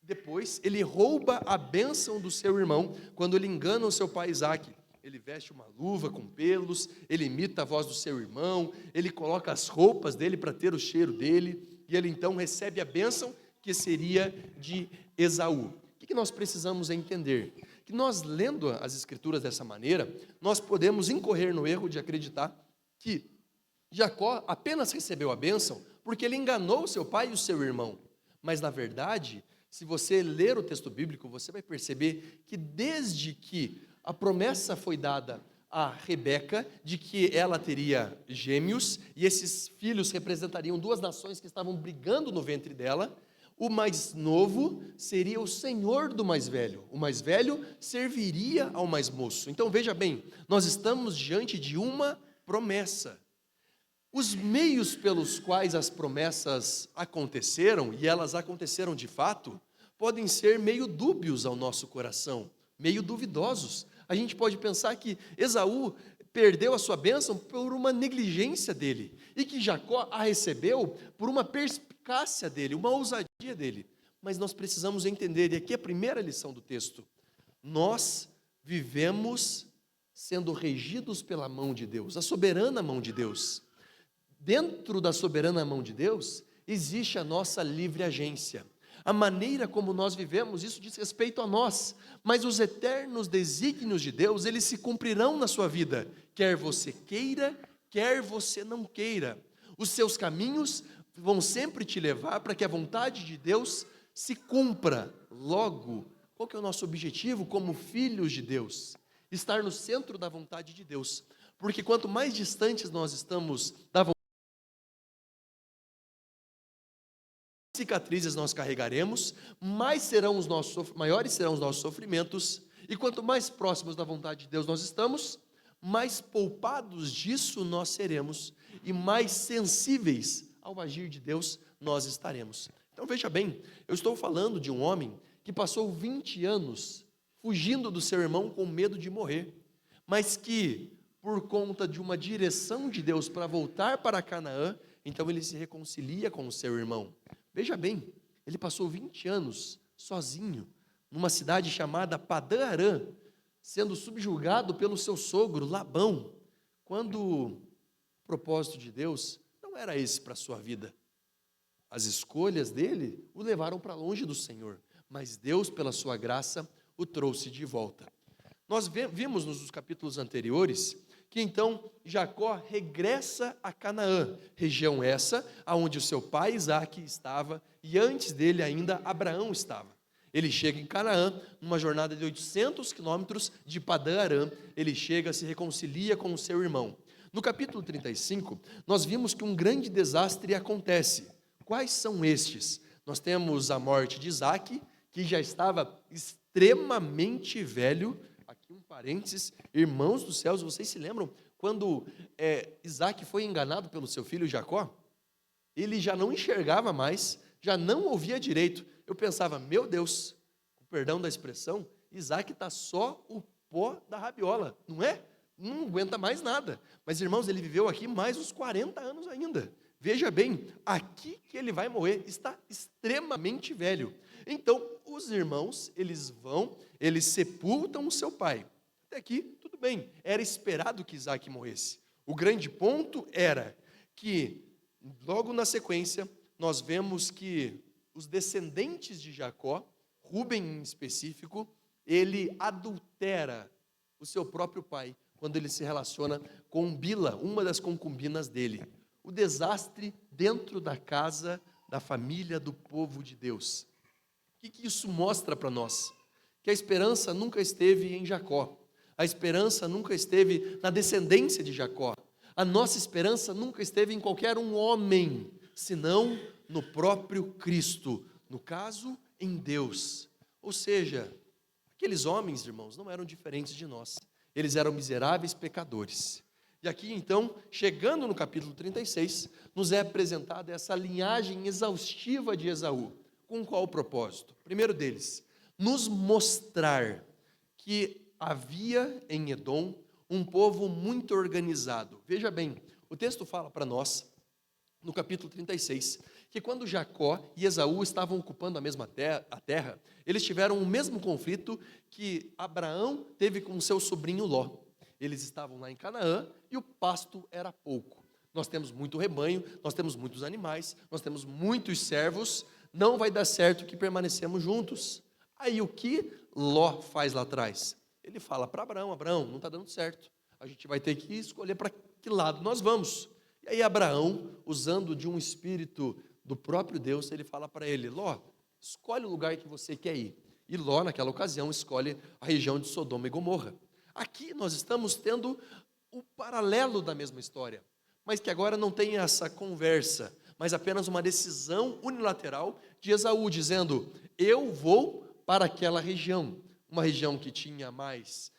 Depois, ele rouba a bênção do seu irmão quando ele engana o seu pai Isaque. Ele veste uma luva com pelos, ele imita a voz do seu irmão, ele coloca as roupas dele para ter o cheiro dele, e ele então recebe a bênção que seria de Esaú. O que nós precisamos entender? Que nós, lendo as Escrituras dessa maneira, nós podemos incorrer no erro de acreditar que Jacó apenas recebeu a bênção porque ele enganou o seu pai e o seu irmão. Mas, na verdade, se você ler o texto bíblico, você vai perceber que desde que a promessa foi dada a Rebeca, de que ela teria gêmeos, e esses filhos representariam duas nações que estavam brigando no ventre dela, o mais novo seria o senhor do mais velho. O mais velho serviria ao mais moço. Então, veja bem, nós estamos diante de uma promessa. Os meios pelos quais as promessas aconteceram, e elas aconteceram de fato, podem ser meio dúbios ao nosso coração, meio duvidosos. A gente pode pensar que Esaú perdeu a sua bênção por uma negligência dele, e que Jacó a recebeu por uma perspicácia dele, uma ousadia dele. Mas nós precisamos entender, e aqui é a primeira lição do texto, nós vivemos sendo regidos pela mão de Deus, a soberana mão de Deus. Dentro da soberana mão de Deus, existe a nossa livre agência. A maneira como nós vivemos, isso diz respeito a nós, mas os eternos desígnios de Deus, eles se cumprirão na sua vida, quer você queira, quer você não queira. Os seus caminhos vão sempre te levar para que a vontade de Deus se cumpra. Logo, qual que é o nosso objetivo como filhos de Deus? Estar no centro da vontade de Deus, porque quanto mais distantes nós estamos da vontade, cicatrizes nós carregaremos, maiores serão os nossos sofrimentos, e quanto mais próximos da vontade de Deus nós estamos, mais poupados disso nós seremos, e mais sensíveis ao agir de Deus nós estaremos. Então veja bem, eu estou falando de um homem que passou 20 anos fugindo do seu irmão com medo de morrer, mas que, por conta de uma direção de Deus para voltar para Canaã, então ele se reconcilia com o seu irmão. Veja bem, ele passou 20 anos sozinho, numa cidade chamada Padã Arã, sendo subjugado pelo seu sogro Labão, quando o propósito de Deus não era esse para a sua vida. As escolhas dele o levaram para longe do Senhor, mas Deus, pela sua graça, o trouxe de volta. Nós vimos nos capítulos anteriores que então Jacó regressa a Canaã, região essa aonde o seu pai Isaque estava e antes dele ainda Abraão estava. Ele chega em Canaã, numa jornada de 800 quilômetros de Padã Arã, ele chega, se reconcilia com o seu irmão. No capítulo 35, nós vimos que um grande desastre acontece. Quais são estes? nós temos a morte de Isaac, que já estava extremamente velho. Aqui um parênteses, irmãos dos céus, vocês se lembram quando Isaac foi enganado pelo seu filho Jacó? Ele já não enxergava mais, já não ouvia direito. Eu pensava, meu Deus, com perdão da expressão, Isaac está só o pó da rabiola, não é? Não aguenta mais nada. Mas, irmãos, ele viveu aqui mais uns 40 anos ainda. Veja bem, aqui que ele vai morrer, está extremamente velho. Então, os irmãos, eles sepultam o seu pai. Até aqui, tudo bem, era esperado que Isaac morresse. O grande ponto era que, logo na sequência, nós vemos que os descendentes de Jacó, Rúben em específico, ele adultera o seu próprio pai, quando ele se relaciona com Bila, uma das concubinas dele. O desastre dentro da casa, da família, do povo de Deus. O que isso mostra para nós? Que a esperança nunca esteve em Jacó. A esperança nunca esteve na descendência de Jacó. A nossa esperança nunca esteve em qualquer um homem, senão no próprio Cristo. No caso, em Deus. Ou seja, aqueles homens, irmãos, não eram diferentes de nós. Eles eram miseráveis pecadores. E aqui, então, chegando no capítulo 36, nos é apresentada essa linhagem exaustiva de Esaú. Com qual propósito? Primeiro deles, nos mostrar que havia em Edom um povo muito organizado. Veja bem, o texto fala para nós, no capítulo 36, que quando Jacó e Esaú estavam ocupando a mesma terra, eles tiveram o mesmo conflito que Abraão teve com seu sobrinho Ló. Eles estavam lá em Canaã e o pasto era pouco. Nós temos muito rebanho, nós temos muitos animais, nós temos muitos servos, não vai dar certo que permanecemos juntos. Aí o que Ló faz lá atrás? Ele fala para Abraão, Abraão, não está dando certo, a gente vai ter que escolher para que lado nós vamos. E aí Abraão, usando de um espírito do próprio Deus, ele fala para ele, Ló, escolhe o lugar que você quer ir. E Ló, naquela ocasião, escolhe a região de Sodoma e Gomorra. Aqui nós estamos tendo o paralelo da mesma história, mas que agora não tem essa conversa, mas apenas uma decisão unilateral de Esaú, dizendo, eu vou para aquela região, uma região que tinha mais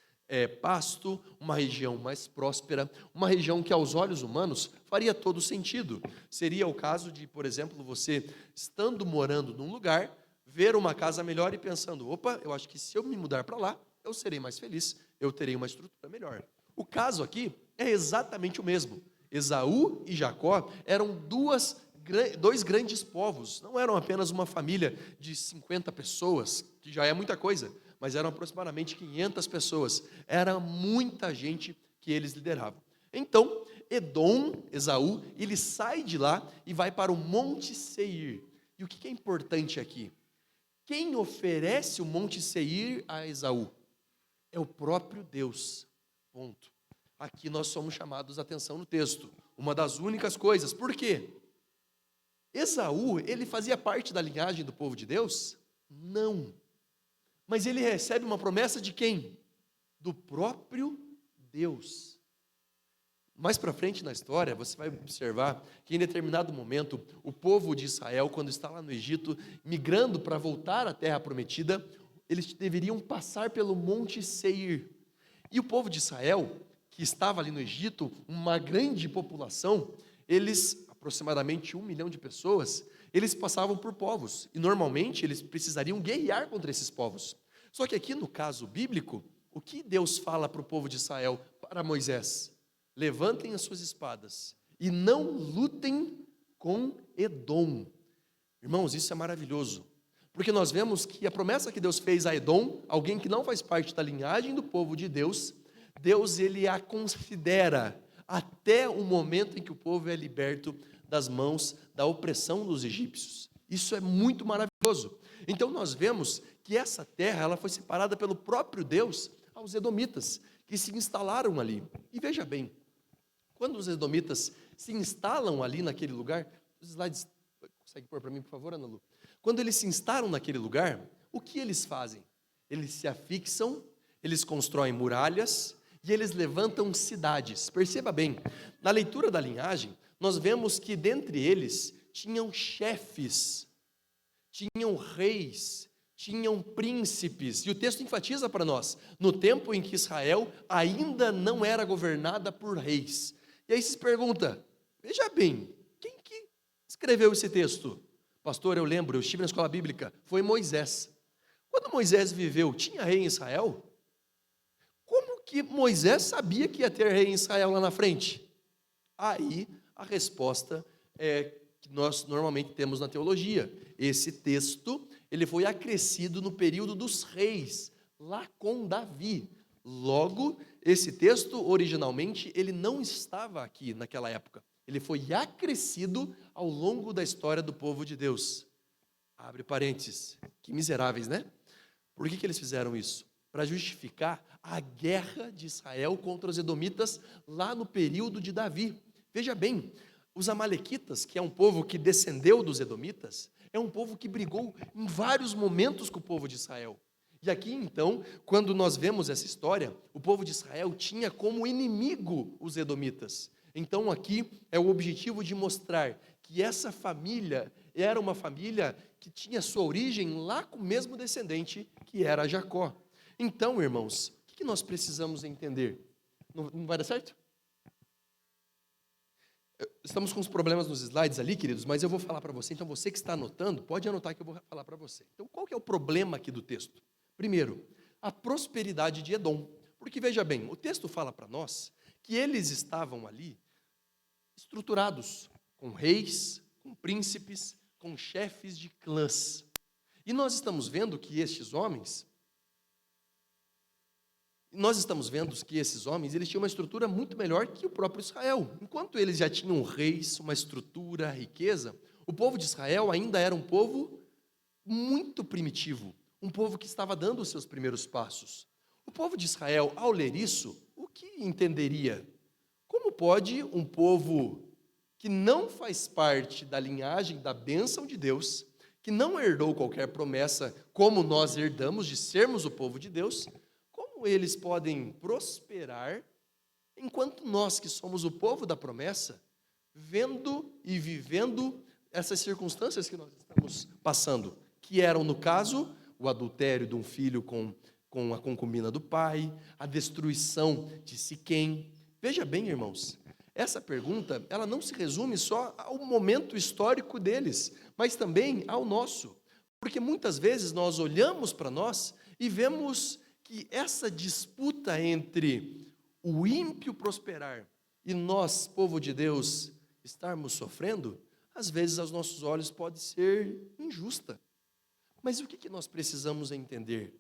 pasto, uma região mais próspera, uma região que aos olhos humanos faria todo sentido. Seria o caso de, por exemplo, você estando morando num lugar, ver uma casa melhor e pensando, opa, eu acho que se eu me mudar para lá, eu serei mais feliz, eu terei uma estrutura melhor. O caso aqui é exatamente o mesmo. Esaú e Jacó eram dois grandes povos, não eram apenas uma família de 50 pessoas, que já é muita coisa, mas eram aproximadamente 500 pessoas. Era muita gente que eles lideravam. Então, Esaú, ele sai de lá e vai para o Monte Seir. E o que é importante aqui? Quem oferece o Monte Seir a Esaú? É o próprio Deus. Ponto. Aqui nós somos chamados a atenção no texto. Uma das únicas coisas. Por quê? Esaú, ele fazia parte da linhagem do povo de Deus? Não. Mas ele recebe uma promessa de quem? Do próprio Deus. Mais para frente na história, você vai observar que em determinado momento, o povo de Israel, quando está lá no Egito, migrando para voltar à terra prometida, eles deveriam passar pelo Monte Seir. E o povo de Israel, que estava ali no Egito, uma grande população, eles, aproximadamente 1 milhão de pessoas, eles passavam por povos, e normalmente eles precisariam guerrear contra esses povos. Só que aqui no caso bíblico, o que Deus fala para o povo de Israel, para Moisés? Levantem as suas espadas e não lutem com Edom. Irmãos, isso é maravilhoso, porque nós vemos que a promessa que Deus fez a Edom, alguém que não faz parte da linhagem do povo de Deus, Deus ele a considera até o momento em que o povo é liberto das mãos da opressão dos egípcios. Isso é muito maravilhoso. Então nós vemos que essa terra ela foi separada pelo próprio Deus aos edomitas, que se instalaram ali. E veja bem, quando os edomitas se instalam ali naquele lugar, os slides, consegue pôr para mim, por favor, Ana Lu? Quando eles se instalam naquele lugar, o que eles fazem? Eles se afixam, eles constroem muralhas e eles levantam cidades. Perceba bem, na leitura da linhagem, nós vemos que dentre eles tinham chefes. tinham reis, tinham príncipes. E o texto enfatiza para nós, no tempo em que Israel ainda não era governada por reis. E aí se pergunta, veja bem, quem que escreveu esse texto? Pastor, eu lembro, eu estive na escola bíblica, foi Moisés. Quando Moisés viveu, tinha rei em Israel? Como que Moisés sabia que ia ter rei em Israel lá na frente? Aí a resposta é que nós normalmente temos na teologia. Esse texto, ele foi acrescido no período dos reis, lá com Davi. Logo, esse texto, originalmente, ele não estava aqui naquela época. Ele foi acrescido ao longo da história do povo de Deus. Abre parênteses. Que miseráveis, né? Por que eles fizeram isso? Para justificar a guerra de Israel contra os edomitas lá no período de Davi. Veja bem, os amalequitas, que é um povo que descendeu dos edomitas, é um povo que brigou em vários momentos com o povo de Israel. E aqui, então, quando nós vemos essa história, o povo de Israel tinha como inimigo os edomitas. Então, aqui é o objetivo de mostrar que essa família era uma família que tinha sua origem lá com o mesmo descendente, que era Jacó. Então, irmãos, o que nós precisamos entender? Não vai dar certo? Estamos com uns problemas nos slides ali, queridos, mas eu vou falar para você. Então, você que está anotando, pode anotar que eu vou falar para você. Então, qual que é o problema aqui do texto? Primeiro, a prosperidade de Edom. Porque, veja bem, o texto fala para nós que eles estavam ali estruturados, com reis, com príncipes, com chefes de clãs. E nós estamos vendo que esses homens, eles tinham uma estrutura muito melhor que o próprio Israel. Enquanto eles já tinham reis, uma estrutura, riqueza, o povo de Israel ainda era um povo muito primitivo, um povo que estava dando os seus primeiros passos. O povo de Israel, ao ler isso, o que entenderia? Como pode um povo que não faz parte da linhagem da bênção de Deus, que não herdou qualquer promessa, como nós herdamos de sermos o povo de Deus, como eles podem prosperar, enquanto nós que somos o povo da promessa, vendo e vivendo essas circunstâncias que nós estamos passando, que eram, no caso, o adultério de um filho com a concubina do pai, a destruição de Siquém. Veja bem, irmãos, essa pergunta, ela não se resume só ao momento histórico deles, mas também ao nosso. Porque muitas vezes nós olhamos para nós e vemos que essa disputa entre o ímpio prosperar e nós, povo de Deus, estarmos sofrendo, às vezes aos nossos olhos pode ser injusta. Mas o que nós precisamos entender?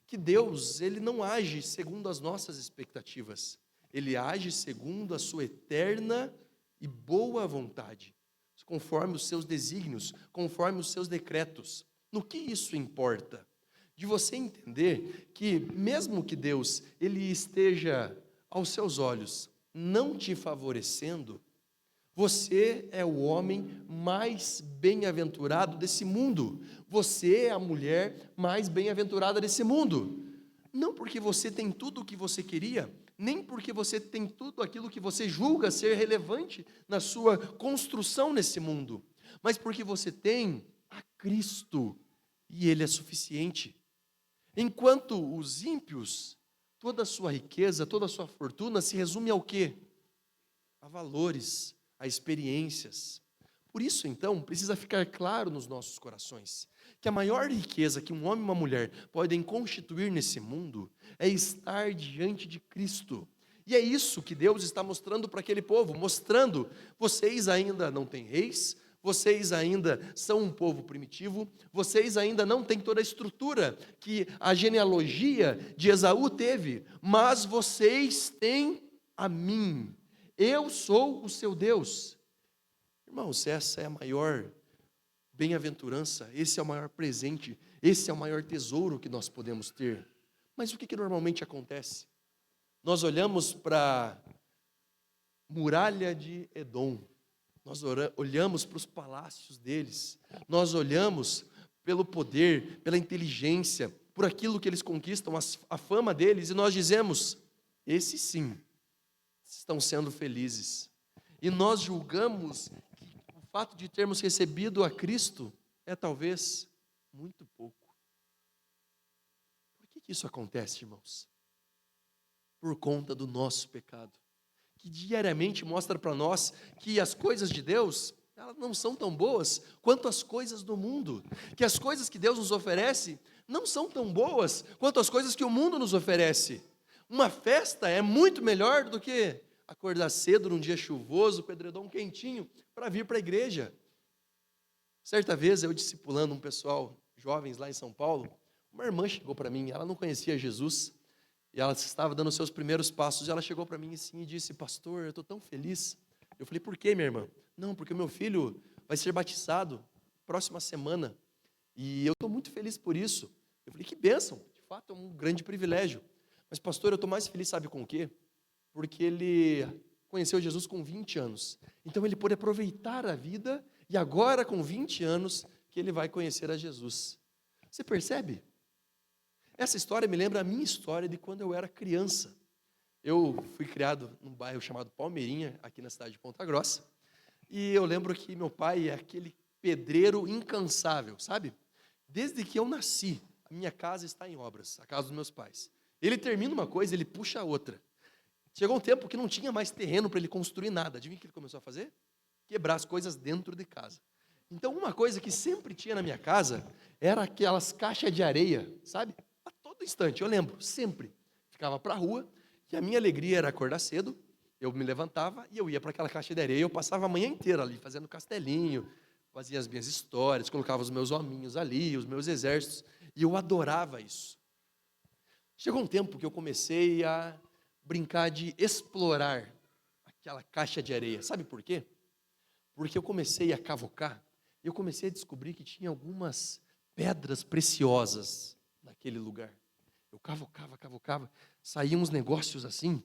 Que Deus, Ele não age segundo as nossas expectativas. Ele age segundo a sua eterna e boa vontade, conforme os seus desígnios, conforme os seus decretos. No que isso importa? De você entender que, mesmo que Deus ele esteja aos seus olhos não te favorecendo, você é o homem mais bem-aventurado desse mundo. Você é a mulher mais bem-aventurada desse mundo. Não porque você tem tudo o que você queria, nem porque você tem tudo aquilo que você julga ser relevante na sua construção nesse mundo, mas porque você tem a Cristo e Ele é suficiente. Enquanto os ímpios, toda a sua riqueza, toda a sua fortuna se resume ao quê? A valores, a experiências. Por isso, então, precisa ficar claro nos nossos corações que a maior riqueza que um homem e uma mulher podem constituir nesse mundo é estar diante de Cristo. E é isso que Deus está mostrando para aquele povo, mostrando, vocês ainda não têm reis, vocês ainda são um povo primitivo, vocês ainda não têm toda a estrutura que a genealogia de Esaú teve, mas vocês têm a mim. Eu sou o seu Deus. Irmãos, essa é a maior bem-aventurança, esse é o maior presente, esse é o maior tesouro que nós podemos ter. Mas o que normalmente acontece? Nós olhamos para a muralha de Edom, nós olhamos para os palácios deles, nós olhamos pelo poder, pela inteligência, por aquilo que eles conquistam, a fama deles, e nós dizemos, esses sim, estão sendo felizes. E nós julgamos que o fato de termos recebido a Cristo é talvez muito pouco. Por que isso acontece, irmãos? Por conta do nosso pecado, que diariamente mostra para nós que as coisas de Deus, elas não são tão boas quanto as coisas do mundo, que as coisas que Deus nos oferece não são tão boas quanto as coisas que o mundo nos oferece. Uma festa é muito melhor do que acordar cedo num dia chuvoso, com o edredom quentinho, para vir para a igreja. Certa vez, eu discipulando um pessoal, jovens lá em São Paulo, uma irmã chegou para mim, ela não conhecia Jesus, e ela estava dando os seus primeiros passos, e ela chegou para mim assim, e disse: pastor, eu estou tão feliz. Eu falei: por quê, minha irmã? Não, porque o meu filho vai ser batizado próxima semana, e eu estou muito feliz por isso. Eu falei: que bênção, de fato é um grande privilégio. Mas pastor, eu estou mais feliz, sabe com o quê? Porque ele conheceu Jesus com 20 anos. Então ele pôde aproveitar a vida, e agora com 20 anos que ele vai conhecer a Jesus. Você percebe? Essa história me lembra a minha história de quando eu era criança. Eu fui criado num bairro chamado Palmeirinha, aqui na cidade de Ponta Grossa, e eu lembro que meu pai é aquele pedreiro incansável, sabe? Desde que eu nasci, a minha casa está em obras, a casa dos meus pais. Ele termina uma coisa, ele puxa a outra. Chegou um tempo que não tinha mais terreno para ele construir nada. Adivinha o que ele começou a fazer? Quebrar as coisas dentro de casa. Então, uma coisa que sempre tinha na minha casa era aquelas caixas de areia, sabe? A todo instante, eu lembro, sempre. Ficava para a rua, e a minha alegria era acordar cedo, eu me levantava e eu ia para aquela caixa de areia, eu passava a manhã inteira ali, fazendo castelinho, fazia as minhas histórias, colocava os meus hominhos ali, os meus exércitos, e eu adorava isso. Chegou um tempo que eu comecei a brincar de explorar aquela caixa de areia. Sabe por quê? Porque eu comecei a cavocar, e eu comecei a descobrir que tinha algumas pedras preciosas naquele lugar. Eu cavocava, saíam uns negócios assim,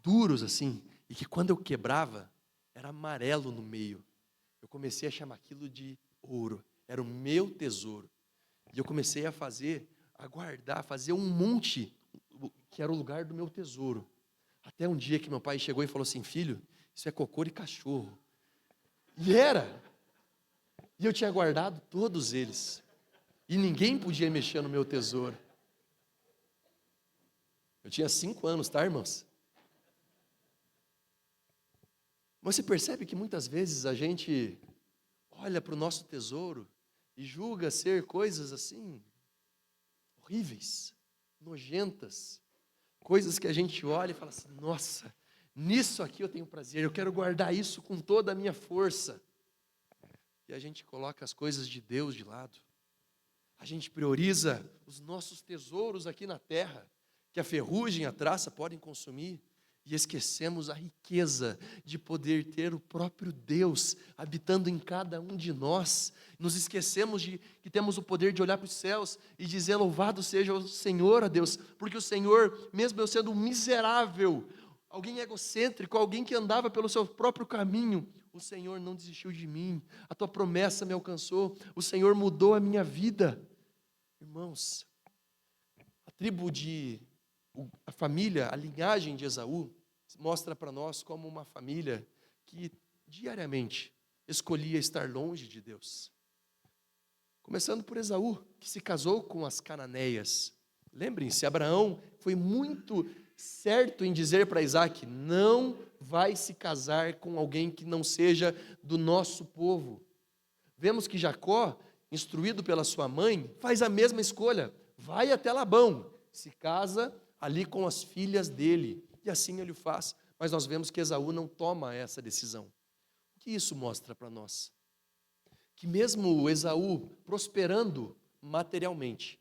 duros assim, e que quando eu quebrava, era amarelo no meio. Eu comecei a chamar aquilo de ouro, era o meu tesouro. E eu comecei a guardar, fazer um monte, que era o lugar do meu tesouro. Até um dia que meu pai chegou e falou assim: filho, isso é cocô de cachorro. E era. E eu tinha guardado todos eles. E ninguém podia mexer no meu tesouro. Eu tinha 5 anos, tá, irmãos? Mas você percebe que muitas vezes a gente olha para o nosso tesouro e julga ser coisas assim, horríveis, nojentas. Coisas que a gente olha e fala assim: nossa, nisso aqui eu tenho prazer, eu quero guardar isso com toda a minha força. E a gente coloca as coisas de Deus de lado. A gente prioriza os nossos tesouros aqui na terra, que a ferrugem e a traça podem consumir, e esquecemos a riqueza de poder ter o próprio Deus habitando em cada um de nós. Nos esquecemos de que temos o poder de olhar para os céus e dizer: louvado seja o Senhor, a Deus, porque o Senhor, mesmo eu sendo um miserável, alguém egocêntrico, alguém que andava pelo seu próprio caminho, o Senhor não desistiu de mim, a tua promessa me alcançou, o Senhor mudou a minha vida. Irmãos, a família, a linhagem de Esaú, mostra para nós como uma família que diariamente escolhia estar longe de Deus. Começando por Esaú, que se casou com as cananeias. Lembrem-se, Abraão foi muito certo em dizer para Isaac: não vai se casar com alguém que não seja do nosso povo. Vemos que Jacó, instruído pela sua mãe, faz a mesma escolha, vai até Labão, se casa ali com as filhas dele, e assim ele o faz. Mas nós vemos que Esaú não toma essa decisão. O que isso mostra para nós? Que mesmo Esaú prosperando materialmente,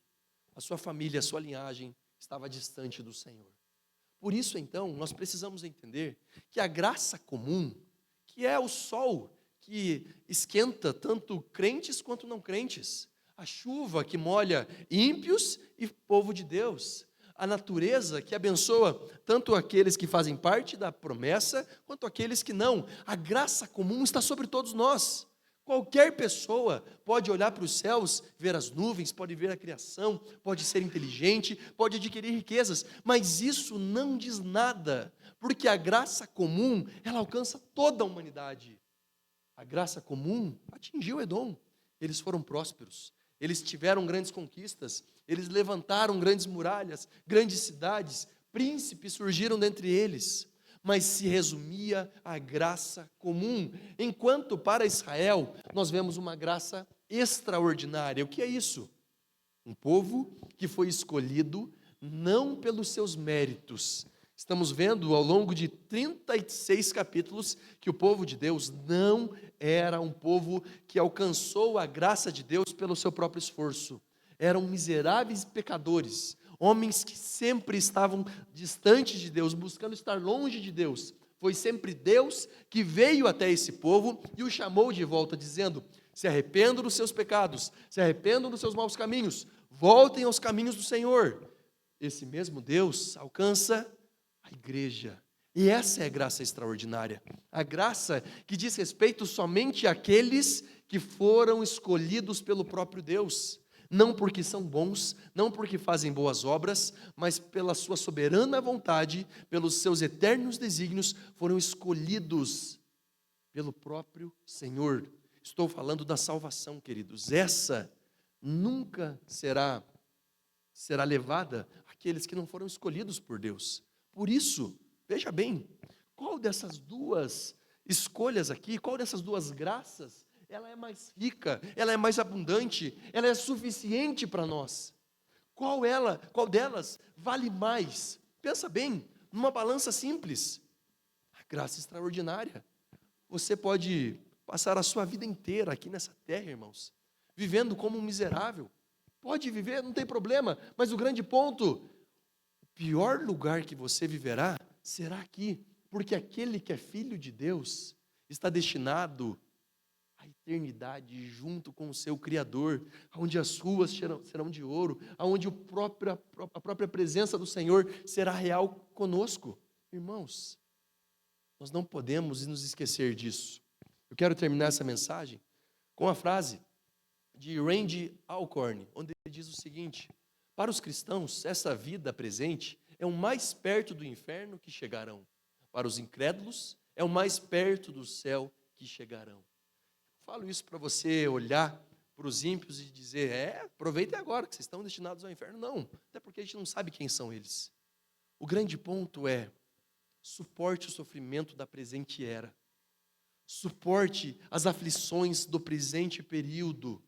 a sua família, a sua linhagem estava distante do Senhor. Por isso, então, nós precisamos entender que a graça comum, que é o sol que esquenta tanto crentes quanto não crentes, a chuva que molha ímpios e povo de Deus, a natureza que abençoa tanto aqueles que fazem parte da promessa, quanto aqueles que não. A graça comum está sobre todos nós. Qualquer pessoa pode olhar para os céus, ver as nuvens, pode ver a criação, pode ser inteligente, pode adquirir riquezas, mas isso não diz nada, porque a graça comum, ela alcança toda a humanidade. A graça comum atingiu Edom, eles foram prósperos, eles tiveram grandes conquistas, eles levantaram grandes muralhas, grandes cidades, príncipes surgiram dentre eles, mas se resumia à graça comum, enquanto para Israel nós vemos uma graça extraordinária. O que é isso? Um povo que foi escolhido não pelos seus méritos. Estamos vendo ao longo de 36 capítulos que o povo de Deus não era um povo que alcançou a graça de Deus pelo seu próprio esforço. Eram miseráveis pecadores, homens que sempre estavam distantes de Deus, buscando estar longe de Deus. Foi sempre Deus que veio até esse povo e o chamou de volta, dizendo: se arrependam dos seus pecados, se arrependam dos seus maus caminhos, voltem aos caminhos do Senhor. Esse mesmo Deus alcança a igreja. E essa é a graça extraordinária. A graça que diz respeito somente àqueles que foram escolhidos pelo próprio Deus. Não porque são bons, não porque fazem boas obras, mas pela sua soberana vontade, pelos seus eternos desígnios, foram escolhidos pelo próprio Senhor. Estou falando da salvação, queridos. Essa nunca será levada àqueles que não foram escolhidos por Deus. Por isso, veja bem, qual dessas duas escolhas aqui, qual dessas duas graças, ela é mais rica, ela é mais abundante, ela é suficiente para nós? Qual delas vale mais? Pensa bem, numa balança simples. A graça extraordinária. Você pode passar a sua vida inteira aqui nessa terra, irmãos, vivendo como um miserável. Pode viver, não tem problema, mas o grande ponto, o pior lugar que você viverá será aqui, porque aquele que é filho de Deus está destinado à eternidade junto com o seu Criador, onde as ruas serão de ouro, onde a própria presença do Senhor será real conosco. Irmãos, nós não podemos nos esquecer disso. Eu quero terminar essa mensagem com a frase de Randy Alcorn, onde ele diz o seguinte: para os cristãos, essa vida presente é o mais perto do inferno que chegarão. Para os incrédulos, é o mais perto do céu que chegarão. Falo isso para você olhar para os ímpios e dizer: aproveitem agora que vocês estão destinados ao inferno. Não, até porque a gente não sabe quem são eles. O grande ponto é: suporte o sofrimento da presente era. Suporte as aflições do presente período,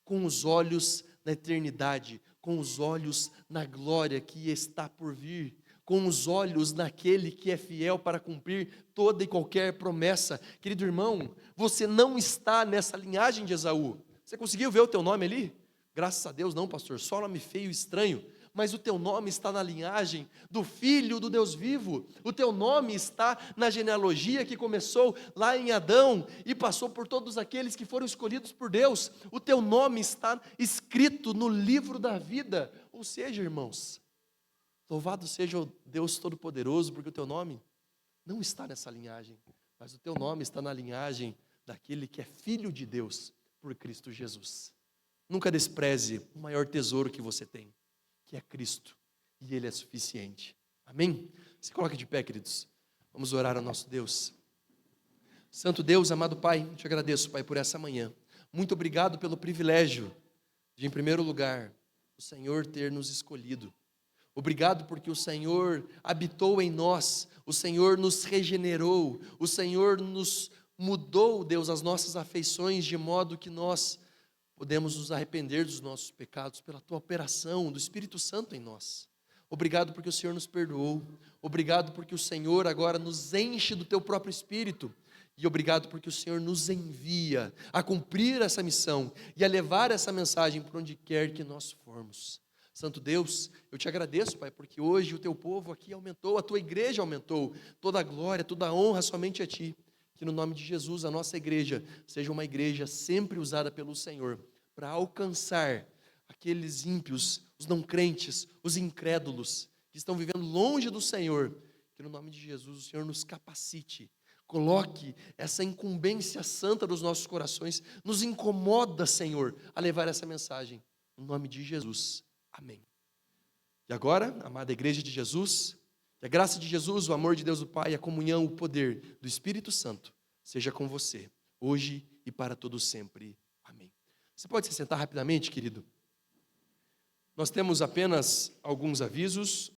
com os olhos na eternidade, com os olhos na glória que está por vir, com os olhos naquele que é fiel para cumprir toda e qualquer promessa. Querido irmão, você não está nessa linhagem de Esaú. Você conseguiu ver o teu nome ali? Graças a Deus não, pastor, só nome feio e estranho. Mas o teu nome está na linhagem do Filho do Deus vivo. O teu nome está na genealogia que começou lá em Adão e passou por todos aqueles que foram escolhidos por Deus. O teu nome está escrito no livro da vida. Ou seja, irmãos, louvado seja o Deus Todo-Poderoso, porque o teu nome não está nessa linhagem, mas o teu nome está na linhagem daquele que é Filho de Deus por Cristo Jesus. Nunca despreze o maior tesouro que você tem, que é Cristo, e Ele é suficiente. Amém? Se coloque de pé, queridos. Vamos orar ao nosso Deus. Santo Deus, amado Pai, eu te agradeço, Pai, por essa manhã. Muito obrigado pelo privilégio de, em primeiro lugar, o Senhor ter nos escolhido. Obrigado porque o Senhor habitou em nós, o Senhor nos regenerou, o Senhor nos mudou, Deus, as nossas afeições, de modo que nós podemos nos arrepender dos nossos pecados pela Tua operação do Espírito Santo em nós. Obrigado porque o Senhor nos perdoou. Obrigado porque o Senhor agora nos enche do Teu próprio Espírito. E obrigado porque o Senhor nos envia a cumprir essa missão e a levar essa mensagem por onde quer que nós formos. Santo Deus, eu te agradeço, Pai, porque hoje o Teu povo aqui aumentou, a Tua igreja aumentou. Toda a glória, toda a honra somente a Ti. Que no nome de Jesus a nossa igreja seja uma igreja sempre usada pelo Senhor para alcançar aqueles ímpios, os não crentes, os incrédulos que estão vivendo longe do Senhor. Que no nome de Jesus o Senhor nos capacite, coloque essa incumbência santa dos nossos corações, nos incomoda, Senhor, a levar essa mensagem. No nome de Jesus, amém. E agora, amada igreja de Jesus, que a graça de Jesus, o amor de Deus o Pai, a comunhão, o poder do Espírito Santo seja com você, hoje e para todo sempre. Amém. Você pode se sentar rapidamente, querido? Nós temos apenas alguns avisos.